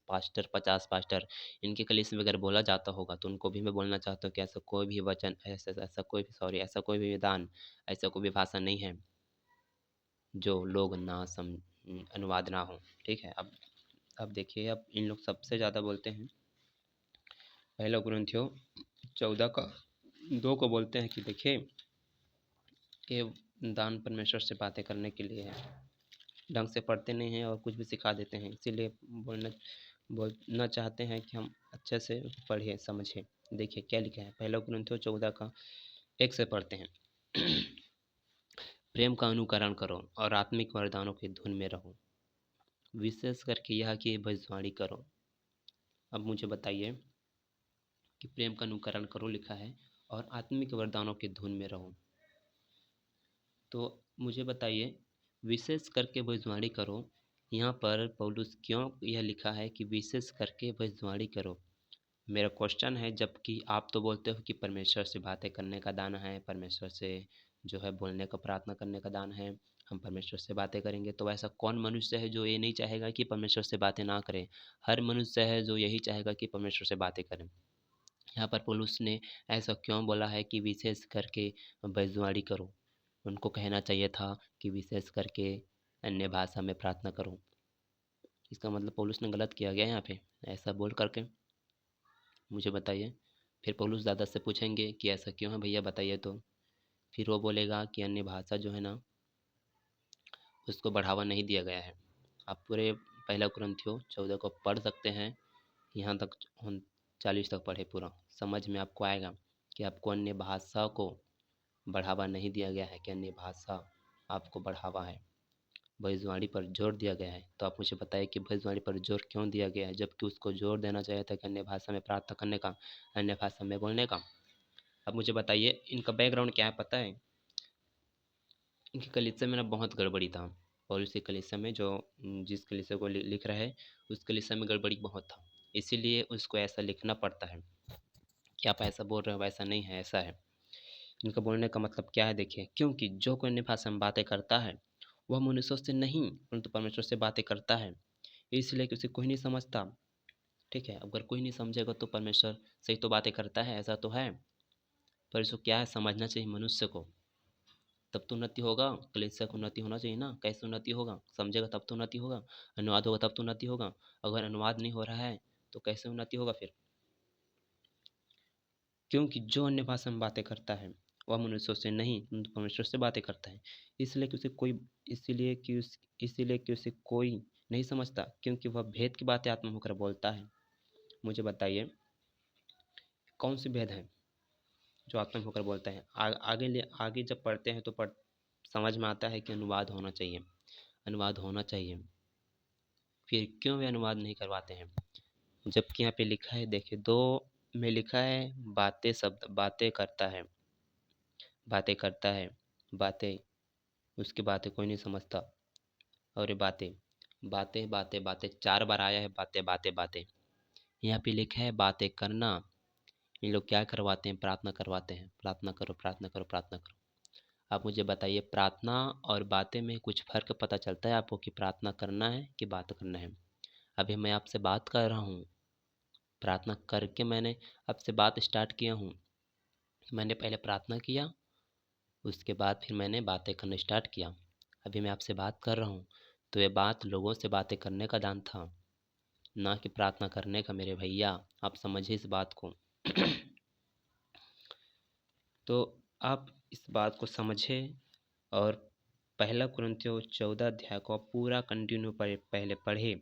पास्टर इनके कलीसिया में अगर बोला जाता होगा तो उनको भी मैं बोलना चाहता हूँ कि ऐसा कोई भी वचन, ऐसा कोई भी विधान, ऐसा कोई भी भाषा नहीं है जो लोग ना अनुवाद ना हो। ठीक है, अब देखिए, अब इन लोग सबसे ज़्यादा बोलते हैं पहला कुरिन्थियों 14:2 को बोलते हैं कि देखिए कि दान परमेश्वर से बातें करने के लिए है, ढंग से पढ़ते नहीं हैं और कुछ भी सिखा देते हैं, इसीलिए बोलना चाहते हैं कि हम अच्छे से पढ़िए समझिए। देखिए क्या लिखा है, पहला कुरिन्थियों 14:1 से पढ़ते हैं। प्रेम का अनुकरण करो और आत्मिक वरदानों की धुन में रहो, विशेष करके यह कि भविष्यवाणी करो। अब मुझे बताइए कि प्रेम का अनुकरण करो लिखा है और आत्मिक वरदानों की धुन में रहो, तो मुझे बताइए विशेष करके भविष्यवाणी करो, यहाँ पर पौलुस क्यों यह लिखा है कि विशेष करके भविष्यवाणी करो? मेरा क्वेश्चन है, जबकि आप तो बोलते हो कि परमेश्वर से बातें करने का दान है, परमेश्वर से जो है बोलने का, प्रार्थना करने का दान है, हम परमेश्वर से बातें करेंगे, तो ऐसा कौन मनुष्य है जो ये नहीं चाहेगा कि परमेश्वर से बातें ना करें? हर मनुष्य है जो यही चाहेगा कि परमेश्वर से बातें करें। यहाँ पर पौलुस ने ऐसा क्यों बोला है कि विशेष करके भविष्यवाणी करो? उनको कहना चाहिए था कि विशेष करके अन्य भाषा में प्रार्थना करो। इसका मतलब पौलुस ने गलत किया गया यहाँ पे ऐसा बोल करके? मुझे बताइए। फिर पौलुस दादा से पूछेंगे कि ऐसा क्यों है भैया बताइए तो। फिर वो बोलेगा कि अन्य भाषा जो है ना उसको बढ़ावा नहीं दिया गया है। आप पूरे पहला कुरिन्थियों 14 को पढ़ सकते हैं, यहाँ तक 39 तक पढ़े, पूरा समझ में आपको आएगा कि आपको अन्य भाषा को बढ़ावा नहीं दिया गया है, कि अन्य भाषा आपको बढ़ावा है, भविष्यवाणी पर जोर दिया गया है। तो आप मुझे बताइए कि भविष्यवाणी पर जोर क्यों दिया गया है, जबकि उसको जोर देना चाहिए था कि अन्य भाषा में प्रार्थना करने का, अन्य भाषा में बोलने का। अब मुझे बताइए इनका बैकग्राउंड क्या है पता है? इनकी कलीसिया में ना बहुत गड़बड़ी था। और उसी कलीसिया में जो जिस कलीसिया को लिख रहा है उस कलीसिया में गड़बड़ी बहुत था, इसीलिए उसको ऐसा लिखना पड़ता है कि आप ऐसा बोल रहे हो, वैसा नहीं है, ऐसा है। इनका बोलने का मतलब क्या है देखिए, क्योंकि जो कोई अन्य भाषा में बातें करता है वह मनुष्यों से नहीं परंतु परमेश्वर से बातें करता है, इसलिए कि उसे कोई नहीं समझता। ठीक है, अगर कोई नहीं समझेगा तो परमेश्वर से ही तो बातें करता है, ऐसा तो है। पर इसको क्या है, समझना चाहिए मनुष्य को, तब तो उन्नति होगा। कलीसिया को उन्नति होना चाहिए ना। कैसे उन्नति होगा? समझेगा तब तो उन्नति होगा। अनुवाद होगा तब तो उन्नति होगा। अगर अनुवाद नहीं हो रहा है तो कैसे उन्नति होगा फिर? क्योंकि जो अन्य भाषा में बातें करता है वह मनुष्यों से नहीं परंतु परमेश्वर से बातें करता है, इसलिए कि उसे कोई इसीलिए कि उसे कोई नहीं समझता, क्योंकि वह भेद की बातें आत्मा होकर बोलता है। मुझे बताइए कौन सी भेद है जो आत्मा होकर बोलता है? आगे जब पढ़ते हैं तो समझ में आता है कि अनुवाद होना चाहिए, अनुवाद होना चाहिए। फिर क्यों वे अनुवाद नहीं करवाते हैं? जबकि यहाँ पे लिखा है, देखिए 2 में लिखा है बातें, शब्द बातें करता है, बातें करता है, बातें, उसकी बातें कोई नहीं समझता। और ये बातें बातें बातें बातें 4 बार आया है, बातें बातें बातें। यहाँ पे लिखा है बातें करना। ये लोग क्या करवाते हैं? प्रार्थना करवाते हैं, प्रार्थना करो प्रार्थना करो प्रार्थना करो। आप मुझे बताइए प्रार्थना और बातें में कुछ फ़र्क पता चलता है आपको कि प्रार्थना करना है कि बात करना है? अभी मैं आपसे बात कर रहा हूँ, प्रार्थना करके मैंने आपसे बात स्टार्ट किया हूँ। मैंने पहले प्रार्थना किया, उसके बाद फिर मैंने बातें करना स्टार्ट किया। अभी मैं आपसे बात कर रहा हूँ, तो ये बात लोगों से बातें करने का दान था, ना कि प्रार्थना करने का मेरे भैया। आप समझिए इस बात को। तो आप इस बात को समझें और पहला कुरिन्थियों 14 अध्याय को आप पूरा कंटिन्यू पहले पढ़े,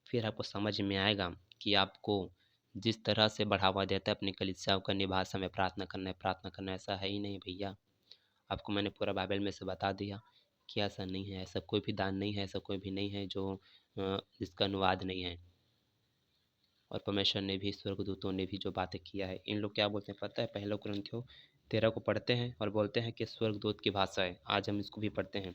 फिर आपको समझ में आएगा कि आपको जिस तरह से बढ़ावा देता है अपनी कलीसियाओं का अन्य भाषा में प्रार्थना करना है, प्रार्थना करना, ऐसा है ही नहीं भैया। आपको मैंने पूरा बाइबल में से बता दिया कि ऐसा नहीं है, ऐसा कोई भी दान नहीं है, ऐसा कोई भी नहीं है जो जिसका अनुवाद नहीं है। और परमेश्वर ने भी, स्वर्गदूतों ने भी जो बातें किया है, इन लोग क्या बोलते हैं पता है? पहला कुरिन्थियों 13 को पढ़ते हैं और बोलते हैं कि स्वर्गदूत की भाषा है। आज हम इसको भी पढ़ते हैं।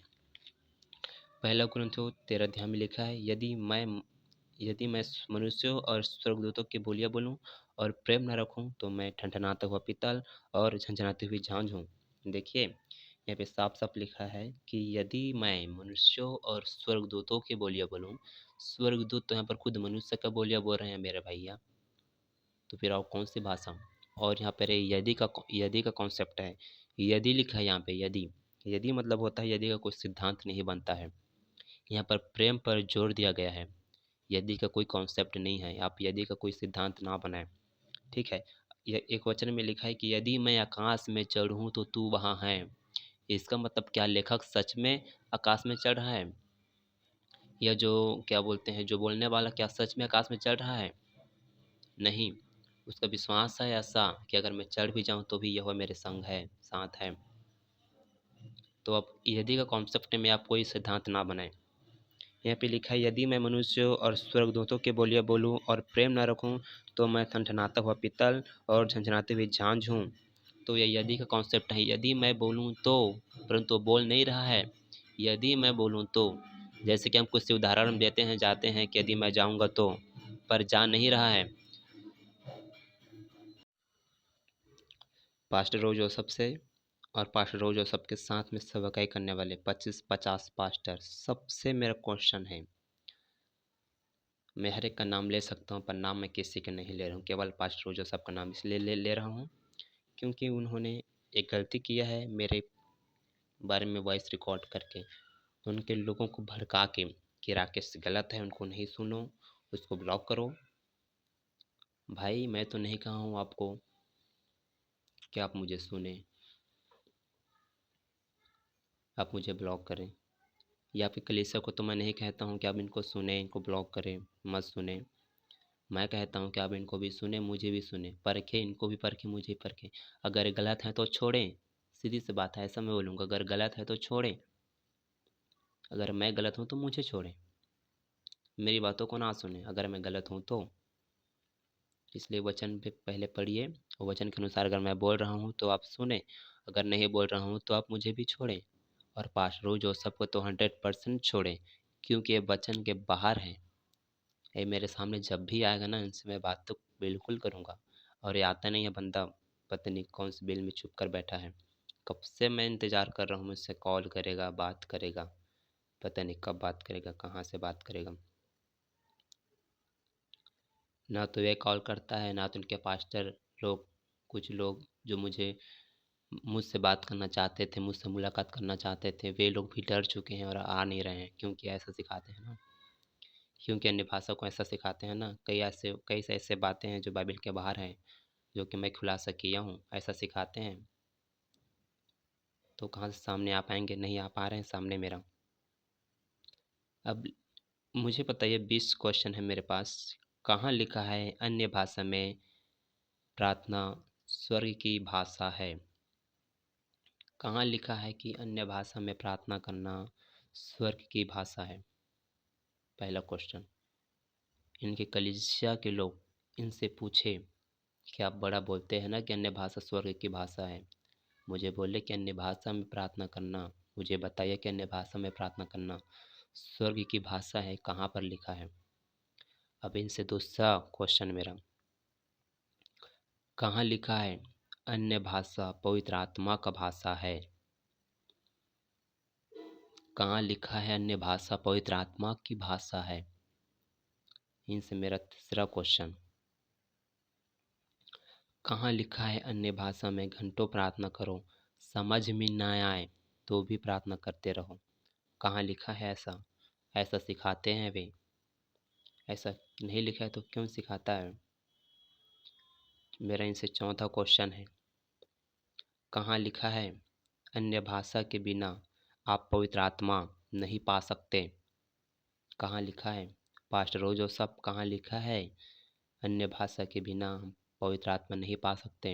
पहला कुरिन्थियों 13 अध्याय में लिखा है, यदि मैं मनुष्यों और स्वर्गदूतों की बोलियां बोलूं और प्रेम न रखूं तो मैं ठनठनाता हुआ पीतल और झंझनाती हुई झांझ हूँ। देखिए यहाँ पे साफ साफ लिखा है कि यदि मैं मनुष्यों और स्वर्गदूतों की बोलियां बोलूं, स्वर्गदूत तो यहाँ पर खुद मनुष्य का बोलियां बोल रहे हैं मेरे भैया, तो फिर और कौन सी भाषा? और यहाँ पर यदि का कॉन्सेप्ट है, यदि लिखा है यहाँ पे, यदि, यदि मतलब होता है यदि का कोई सिद्धांत नहीं बनता है। यहाँ पर प्रेम पर जोर दिया गया है, यदि का कोई कॉन्सेप्ट नहीं है, आप यदि का कोई सिद्धांत ना बनाए। ठीक है, यह एक वचन में लिखा है कि यदि मैं आकाश में चढ़ूँ तो तू वहाँ है। इसका मतलब क्या लेखक सच में आकाश में चढ़ रहा है? या जो क्या बोलते हैं, जो बोलने वाला क्या सच में आकाश में चढ़ रहा है? नहीं, उसका विश्वास है ऐसा कि अगर मैं चढ़ भी जाऊँ तो भी यह मेरे संग है, साथ है। तो अब यदि का कॉन्सेप्ट में आप कोई सिद्धांत ना बनाएं। यहाँ पे लिखा है, यदि मैं मनुष्यों और स्वर्गदूतों के बोलियां बोलूं और प्रेम न रखूं तो मैं ठनठनाता हुआ पीतल और झंझनाती हुई झांझ हूँ। तो ये यदि का कॉन्सेप्ट है, यदि मैं बोलूं तो, परंतु वो बोल नहीं रहा है। यदि मैं बोलूं तो, जैसे कि हम कुछ उदाहरण देते हैं, जाते हैं कि यदि मैं जाऊंगा तो, पर जा नहीं रहा है। पास्टर रोज जोसफ से और पास्टर रोज जोसफ के साथ में सेवकाई करने वाले 25-50 पास्टर, सबसे मेरा क्वेश्चन है, मैं हर एक का नाम ले सकता हूँ, पर नाम मैं किसी के नहीं ले रहा हूँ। केवल पास्टर जोसेफ का नाम इसलिए ले रहा हूँ क्योंकि उन्होंने एक गलती किया है मेरे बारे में वॉइस रिकॉर्ड करके। उनके लोगों को भड़का के कि राकेश गलत है, उनको नहीं सुनो, उसको ब्लॉक करो। भाई मैं तो नहीं कहा हूँ आपको कि आप मुझे सुने, आप मुझे ब्लॉक करें, या फिर कलीसिया को तो मैं नहीं कहता हूँ कि आप इनको सुने, इनको ब्लॉक करें, मत सुने। मैं कहता हूँ कि आप इनको भी सुने, मुझे भी सुने, परखे, इनको भी परखे, मुझे भी परखे। अगर गलत है तो छोड़ें, सीधी सी बात है, ऐसा मैं बोलूँगा। अगर गलत है तो छोड़ें, अगर मैं गलत हूँ तो मुझे छोड़ें, मेरी बातों को ना सुने अगर मैं गलत हूँ तो। इसलिए वचन पे पहले पढ़िए, और वचन के अनुसार अगर मैं बोल रहा हूँ तो आप सुने, अगर नहीं बोल रहा हूँ तो आप मुझे भी छोड़ें। और पास्टर जोसेफ को तो 100% छोड़ें, क्योंकि ये वचन के बाहर है। ये मेरे सामने जब भी आएगा ना, इनसे मैं बात तो बिल्कुल करूँगा। और ये आता नहीं है बंदा, पता नहीं कौन सी बिल में छुप कर बैठा है। कब से मैं इंतज़ार कर रहा हूँ, मुझसे कॉल करेगा, बात करेगा, पता नहीं कब बात करेगा, कहाँ से बात करेगा। ना तो ये कॉल करता है, ना तो उनके पास्टर लोग, कुछ लोग जो मुझसे बात करना चाहते थे, मुझसे मुलाकात करना चाहते थे, वे लोग भी डर चुके हैं और आ नहीं रहे हैं, क्योंकि ऐसा सिखाते हैं ना, क्योंकि अन्य भाषा को ऐसा सिखाते हैं ना। कई ऐसे बातें हैं जो बाइबल के बाहर हैं, जो कि मैं खुलासा किया हूँ, ऐसा सिखाते हैं। तो कहाँ से सामने आ पाएंगे, नहीं आ पा रहे हैं सामने मेरा। अब मुझे बताइए, 20 क्वेश्चन है मेरे पास। कहाँ लिखा है अन्य भाषा में प्रार्थना स्वर्ग की भाषा है? कहाँ लिखा है कि अन्य भाषा में प्रार्थना करना स्वर्ग की भाषा है? पहला क्वेश्चन। इनके कलीसिया के लोग इनसे पूछे कि आप बड़ा बोलते हैं ना कि अन्य भाषा स्वर्ग की भाषा है, मुझे बोले कि अन्य भाषा में प्रार्थना करना, मुझे बताइए कि अन्य भाषा में प्रार्थना करना स्वर्ग की भाषा है, कहाँ पर लिखा है? अब इनसे दूसरा क्वेश्चन मेरा, कहाँ लिखा है अन्य भाषा पवित्र आत्मा का भाषा है? कहाँ लिखा है अन्य भाषा पवित्र आत्मा की भाषा है? इनसे मेरा तीसरा क्वेश्चन, कहाँ लिखा है अन्य भाषा में घंटों प्रार्थना करो, समझ में ना आए तो भी प्रार्थना करते रहो? कहाँ लिखा है ऐसा? ऐसा सिखाते हैं वे? ऐसा नहीं लिखा है तो क्यों सिखाता है? मेरा इनसे चौथा क्वेश्चन है, कहाँ लिखा है अन्य भाषा के बिना आप पवित्र आत्मा नहीं पा सकते? कहाँ लिखा है? पास्टर जोसेफ, कहाँ लिखा है अन्य भाषा के बिना हम पवित्र आत्मा नहीं पा सकते?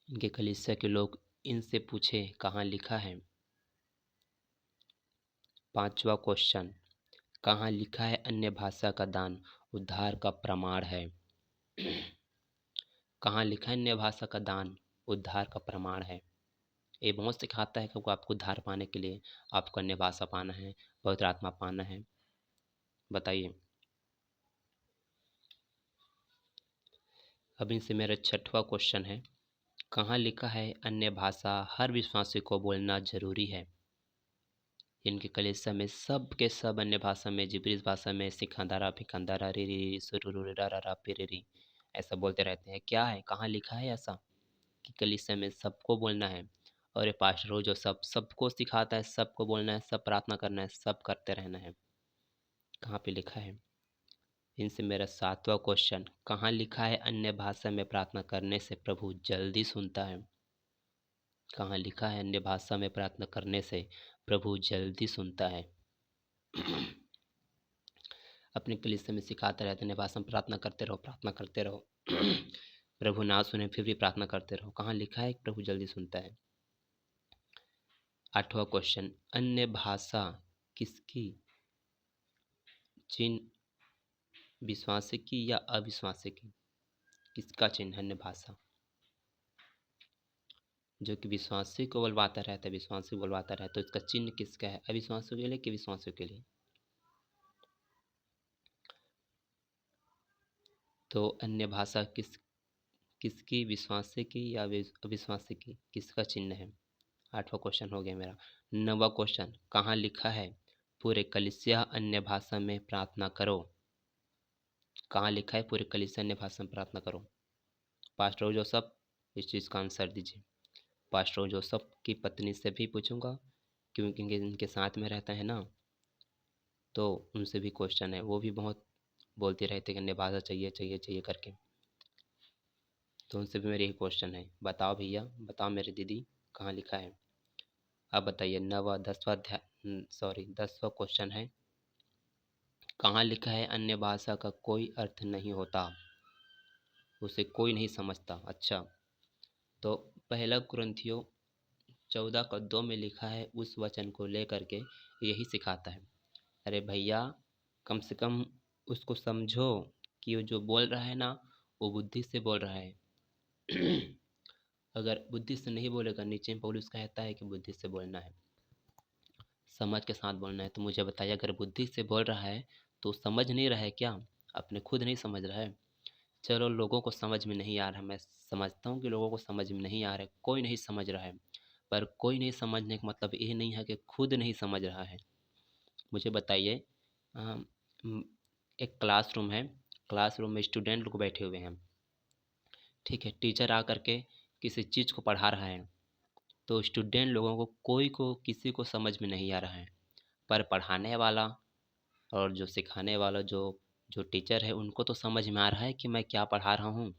इनके कलीसिया के लोग इनसे पूछे कहाँ लिखा है? पांचवा क्वेश्चन, कहाँ लिखा है अन्य भाषा का दान उद्धार का प्रमाण है? कहाँ लिखा है अन्य भाषा का दान उद्धार का प्रमाण है? ये बहुत सिखाता है कि आपको उद्धार पाने के लिए आपको अन्य भाषा पाना है, पवित्र आत्मा पाना है। बताइए। अब इनसे मेरा छठवां क्वेश्चन है, कहाँ लिखा है अन्य भाषा हर विश्वासी को बोलना जरूरी है? इनके कलीसिया में सब के सब अन्य भाषा में, जिब्रीज भाषा में सिखांदारा फिखांदारा रे रे सुरुरु रा रा रा पे रे रे ऐसा बोलते रहते हैं। क्या है, कहाँ लिखा है ऐसा कि कलीसिया में सबको बोलना है? और ये पास्टर जो सबको सिखाता है, सबको बोलना है, सब प्रार्थना करना है, सब करते रहना है, कहाँ पे लिखा है? इनसे मेरा सातवां क्वेश्चन, कहाँ लिखा है अन्य भाषा में प्रार्थना करने से प्रभु जल्दी सुनता है? कहाँ लिखा है अन्य भाषा में प्रार्थना करने से प्रभु जल्दी सुनता है? अपने कलीसिया में सिखाते रहते हैं, भाषा में प्रार्थना करते रहो, प्रार्थना करते रहो। प्रभु ना सुने फिर भी प्रार्थना करते रहो, कहाँ लिखा है प्रभु जल्दी सुनता है? आठवां क्वेश्चन, अन्य भाषा किसकी चिन्ह, विश्वासी की या अविश्वासी की? किसका चिन्ह है अन्य भाषा? जो कि विश्वासी को बुलवाता रहता है, विश्वासी को बुलवाता रहता है, तो इसका चिन्ह किसका है? अविश्वासियों के लिए कि विश्वासियों के लिए? तो अन्य भाषा किसकी, विश्वासी की या अविश्वासी की, किसका चिन्ह है? आठवां क्वेश्चन हो गया मेरा। नौवां क्वेश्चन, कहाँ लिखा है पूरे कलीसिया अन्य भाषा में प्रार्थना करो। कहाँ लिखा है पूरे कलीसिया अन्य भाषा में प्रार्थना करो? पास्टर जोसफ, इस चीज़ का आंसर दीजिए। पास्टर जोसफ की पत्नी से भी पूछूंगा क्योंकि इनके साथ में रहता है ना, तो उनसे भी क्वेश्चन है। वो भी बहुत बोलते रहते कि अन्य भाषा चाहिए चाहिए चाहिए करके, तो उनसे भी मेरी एक क्वेश्चन है। बताओ भैया, बताओ मेरी दीदी, कहाँ लिखा है? अब बताइए। 10वां क्वेश्चन है, कहाँ लिखा है अन्य भाषा का कोई अर्थ नहीं होता, उसे कोई नहीं समझता? अच्छा, तो पहला कुरिन्थियों 14:2 में लिखा है, उस वचन को लेकर के यही सिखाता है। अरे भैया, कम से कम उसको समझो कि वो जो बोल रहा है ना, वो बुद्धि से बोल रहा है। अगर बुद्धि से नहीं बोलेगा, नीचे में पौलुस कहता है कि बुद्धि से बोलना है, समझ के साथ बोलना है। तो मुझे बताइए, अगर बुद्धि से बोल रहा है तो समझ नहीं रहा है क्या? अपने खुद नहीं समझ रहा है? चलो, लोगों को समझ में नहीं आ रहा, मैं समझता हूँ कि लोगों को समझ में नहीं आ रहा है, कोई नहीं समझ रहा है, पर कोई नहीं समझने का मतलब ये नहीं है कि खुद नहीं समझ रहा है। मुझे बताइए, अम, एक क्लासरूम है, क्लासरूम में स्टूडेंट लोग बैठे हुए हैं, ठीक है, टीचर आकर के किसी चीज़ को पढ़ा रहा है, तो स्टूडेंट लोगों को कोई को किसी को समझ में नहीं आ रहा है, पर पढ़ाने वाला और जो सिखाने वाला जो जो टीचर है, उनको तो समझ में आ रहा है कि मैं क्या पढ़ा रहा हूँ।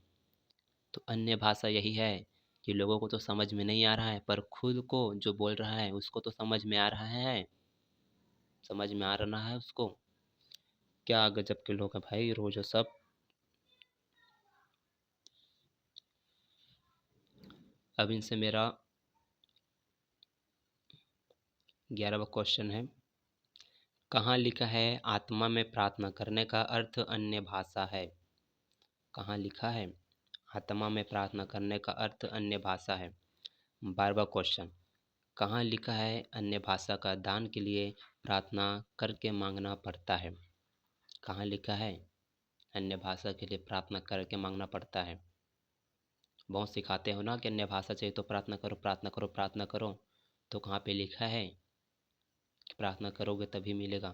तो अन्य भाषा यही है कि लोगों को तो समझ में नहीं आ रहा है, पर खुद को जो बोल रहा है उसको तो समझ में आ रहा है, समझ में आ रहा है उसको। क्या गजब के लोग हैं भाई, रोज सब। अब इनसे मेरा 11वां क्वेश्चन है, कहाँ लिखा है आत्मा में प्रार्थना करने का अर्थ अन्य भाषा है? कहाँ लिखा है आत्मा में प्रार्थना करने का अर्थ अन्य भाषा है? 12वां क्वेश्चन, कहाँ लिखा है अन्य भाषा का दान के लिए प्रार्थना करके मांगना पड़ता है? कहाँ लिखा है अन्य भाषा के लिए प्रार्थना करके मांगना पड़ता है? बहुत सिखाते हो ना कि अन्य भाषा चाहिए तो प्रार्थना करो प्रार्थना करो प्रार्थना करो, तो कहाँ पे लिखा है कि प्रार्थना करोगे तभी मिलेगा?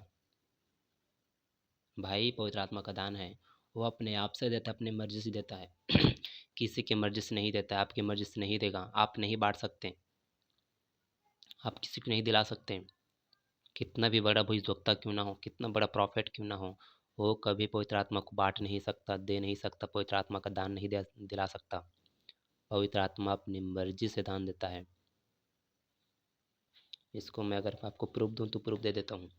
भाई, पवित्र आत्मा का दान है, वो अपने आप से देता है, अपनी मर्जी से देता है। किसी की मर्जी से नहीं देता है, आपकी मर्जी से नहीं देगा। आप नहीं बांट सकते, आप किसी को नहीं दिला सकते। कितना भी बड़ा भविष्यवक्ता क्यों ना हो, कितना बड़ा प्रॉफिट क्यों ना हो, वो कभी पवित्र आत्मा को बांट नहीं सकता, दे नहीं सकता, पवित्र आत्मा का दान नहीं दिला सकता। पवित्र आत्मा अपनी मर्जी से दान देता है। इसको मैं अगर आपको प्रूफ दूं तो प्रूफ दे देता हूँ।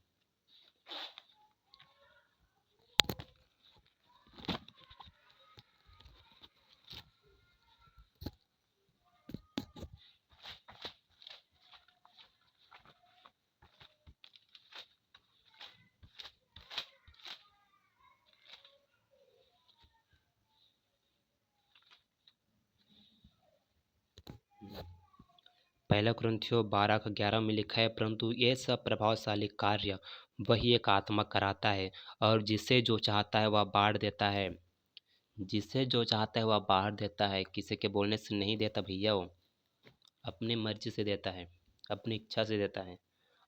पहला कुरिन्थियों 12:11 में लिखा है, परंतु ये सब प्रभावशाली कार्य वही एक आत्मा कराता है, और जिसे जो चाहता है वह बांट देता है। जिसे जो चाहता है वह बाहर देता है, किसी के बोलने से नहीं देता भैया, वो अपनी मर्जी से देता है, अपनी इच्छा से देता है।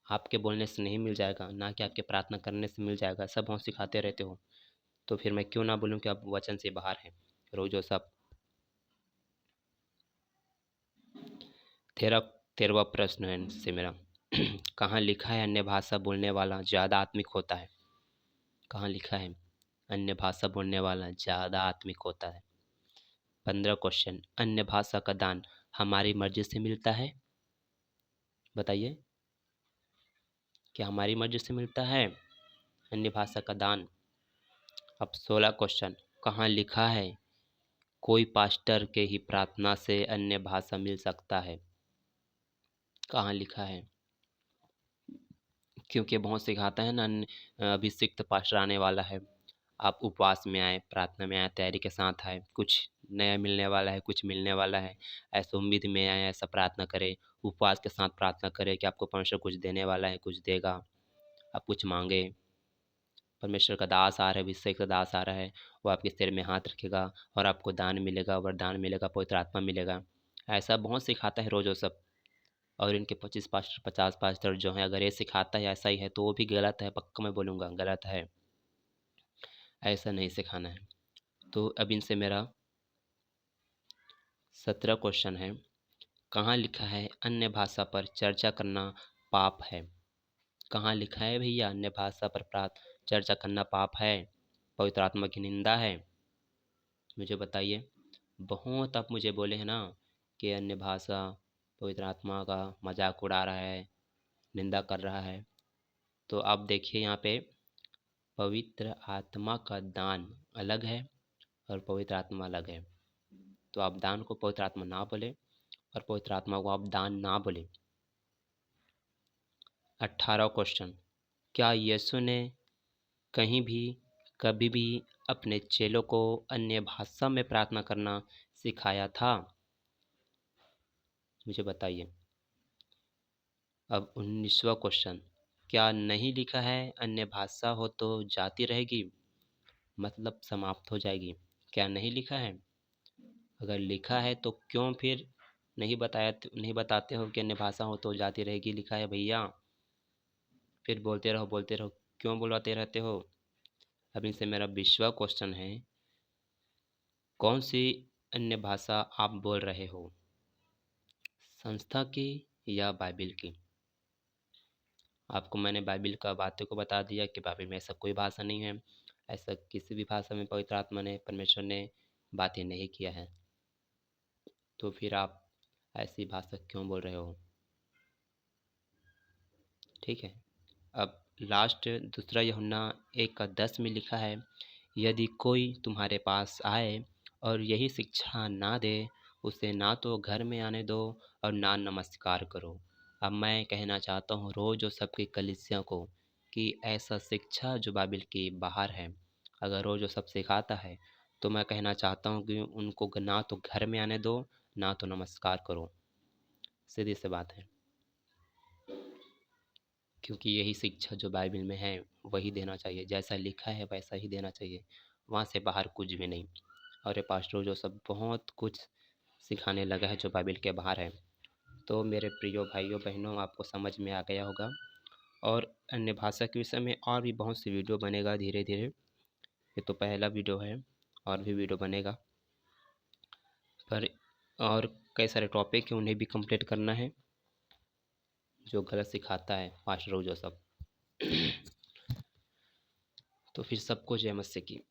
आपके बोलने से नहीं मिल जाएगा, ना कि आपके प्रार्थना करने से मिल जाएगा। सब हम सिखाते रहते हो, तो फिर मैं क्यों ना बोलूँ कि आप वचन से बाहर हैं रोजो सब। तेरह 13वां प्रश्न है से मेरा, कहाँ लिखा है अन्य भाषा बोलने वाला ज़्यादा आत्मिक होता है? कहाँ लिखा है अन्य भाषा बोलने वाला ज़्यादा आत्मिक होता है? 15 क्वेश्चन, अन्य भाषा का दान हमारी मर्जी से मिलता है? बताइए, क्या हमारी मर्जी से मिलता है अन्य भाषा का दान? अब 16 क्वेश्चन, कहाँ लिखा है कोई पास्टर के ही प्रार्थना से अन्य भाषा मिल सकता है? कहाँ लिखा है? क्योंकि बहुत सिखाता है ना, अभिषिक्त पास्टर आने वाला है, आप उपवास में आए, प्रार्थना में आए, तैयारी के साथ आए, कुछ नया मिलने वाला है, कुछ मिलने वाला है, ऐसा उम्मीद में आए, ऐसा प्रार्थना करें, उपवास के साथ प्रार्थना करें कि आपको परमेश्वर कुछ देने वाला है, कुछ देगा। आप कुछ मांगे, परमेश्वर का दास आ रहा है, अभिषेक का दास आ रहा है, वो आपके सिर में हाथ रखेगा और आपको दान मिलेगा, वरदान मिलेगा, पवित्र आत्मा मिलेगा। ऐसा बहुत सिखाता है रोज़ वो सब। और इनके 25 पास्टर 50 पास्टर जो हैं, अगर ये सिखाता है ऐसा ही है तो वो भी गलत है, पक्का मैं बोलूँगा गलत है, ऐसा नहीं सिखाना है। तो अब इनसे मेरा 17 क्वेश्चन है। कहाँ लिखा है अन्य भाषा पर चर्चा करना पाप है? कहाँ लिखा है भैया अन्य भाषा पर चर्चा करना पाप है, पवित्र आत्मा की निंदा है? मुझे बताइए। बहुत आप मुझे बोले हैं ना कि अन्य भाषा पवित्र आत्मा का मजाक उड़ा रहा है, निंदा कर रहा है। तो आप देखिए यहाँ पे पवित्र आत्मा का दान अलग है और पवित्र आत्मा अलग है। तो आप दान को पवित्र आत्मा ना बोले और पवित्र आत्मा को आप दान ना बोले। 18 क्वेश्चन। क्या यीशु ने कहीं भी कभी भी अपने चेलों को अन्य भाषा में प्रार्थना करना सिखाया था? मुझे बताइए। अब 19वां क्वेश्चन। क्या नहीं लिखा है अन्य भाषा हो तो जाती रहेगी, मतलब समाप्त हो जाएगी? क्या नहीं लिखा है? अगर लिखा है तो क्यों फिर नहीं बताते हो कि अन्य भाषा हो तो जाती रहेगी लिखा है भैया, फिर बोलते रहो, क्यों बुलवाते रहते हो? अब इनसे मेरा 20वां क्वेश्चन है। कौन सी अन्य भाषा आप बोल रहे हो, संस्था की या बाइबिल की? आपको मैंने बाइबिल का बातों को बता दिया कि बाइबिल में ऐसा कोई भाषा नहीं है, ऐसा किसी भी भाषा में पवित्र आत्मा ने परमेश्वर ने बातें नहीं किया है। तो फिर आप ऐसी भाषा क्यों बोल रहे हो? ठीक है। अब लास्ट दूसरा यूहन्ना 1:10 में लिखा है, यदि कोई तुम्हारे पास आए और यही शिक्षा ना दे, उसे ना तो घर में आने दो और ना नमस्कार करो। अब मैं कहना चाहता हूँ रोज़ और सबकी कलीसिया को कि ऐसा शिक्षा जो बाइबिल के बाहर है, अगर रोज़ वो सब सिखाता है तो मैं कहना चाहता हूँ कि उनको ना तो घर में आने दो, ना तो नमस्कार करो। सीधी सी बात है, क्योंकि यही शिक्षा जो बाइबिल में है वही देना चाहिए, जैसा लिखा है वैसा ही देना चाहिए, वहाँ से बाहर कुछ भी नहीं। और ये पास्टर जो सब बहुत कुछ सिखाने लगा है जो बाइबिल के बाहर है। तो मेरे प्रियो भाइयों बहनों, आपको समझ में आ गया होगा। और अन्य भाषा के विषय में और भी बहुत सी वीडियो बनेगा धीरे धीरे। ये तो पहला वीडियो है, और भी वीडियो बनेगा। पर और कई सारे टॉपिक हैं, उन्हें भी कंप्लीट करना है जो गलत सिखाता है पास्टर जो सब। तो फिर सबको जय मसीह की।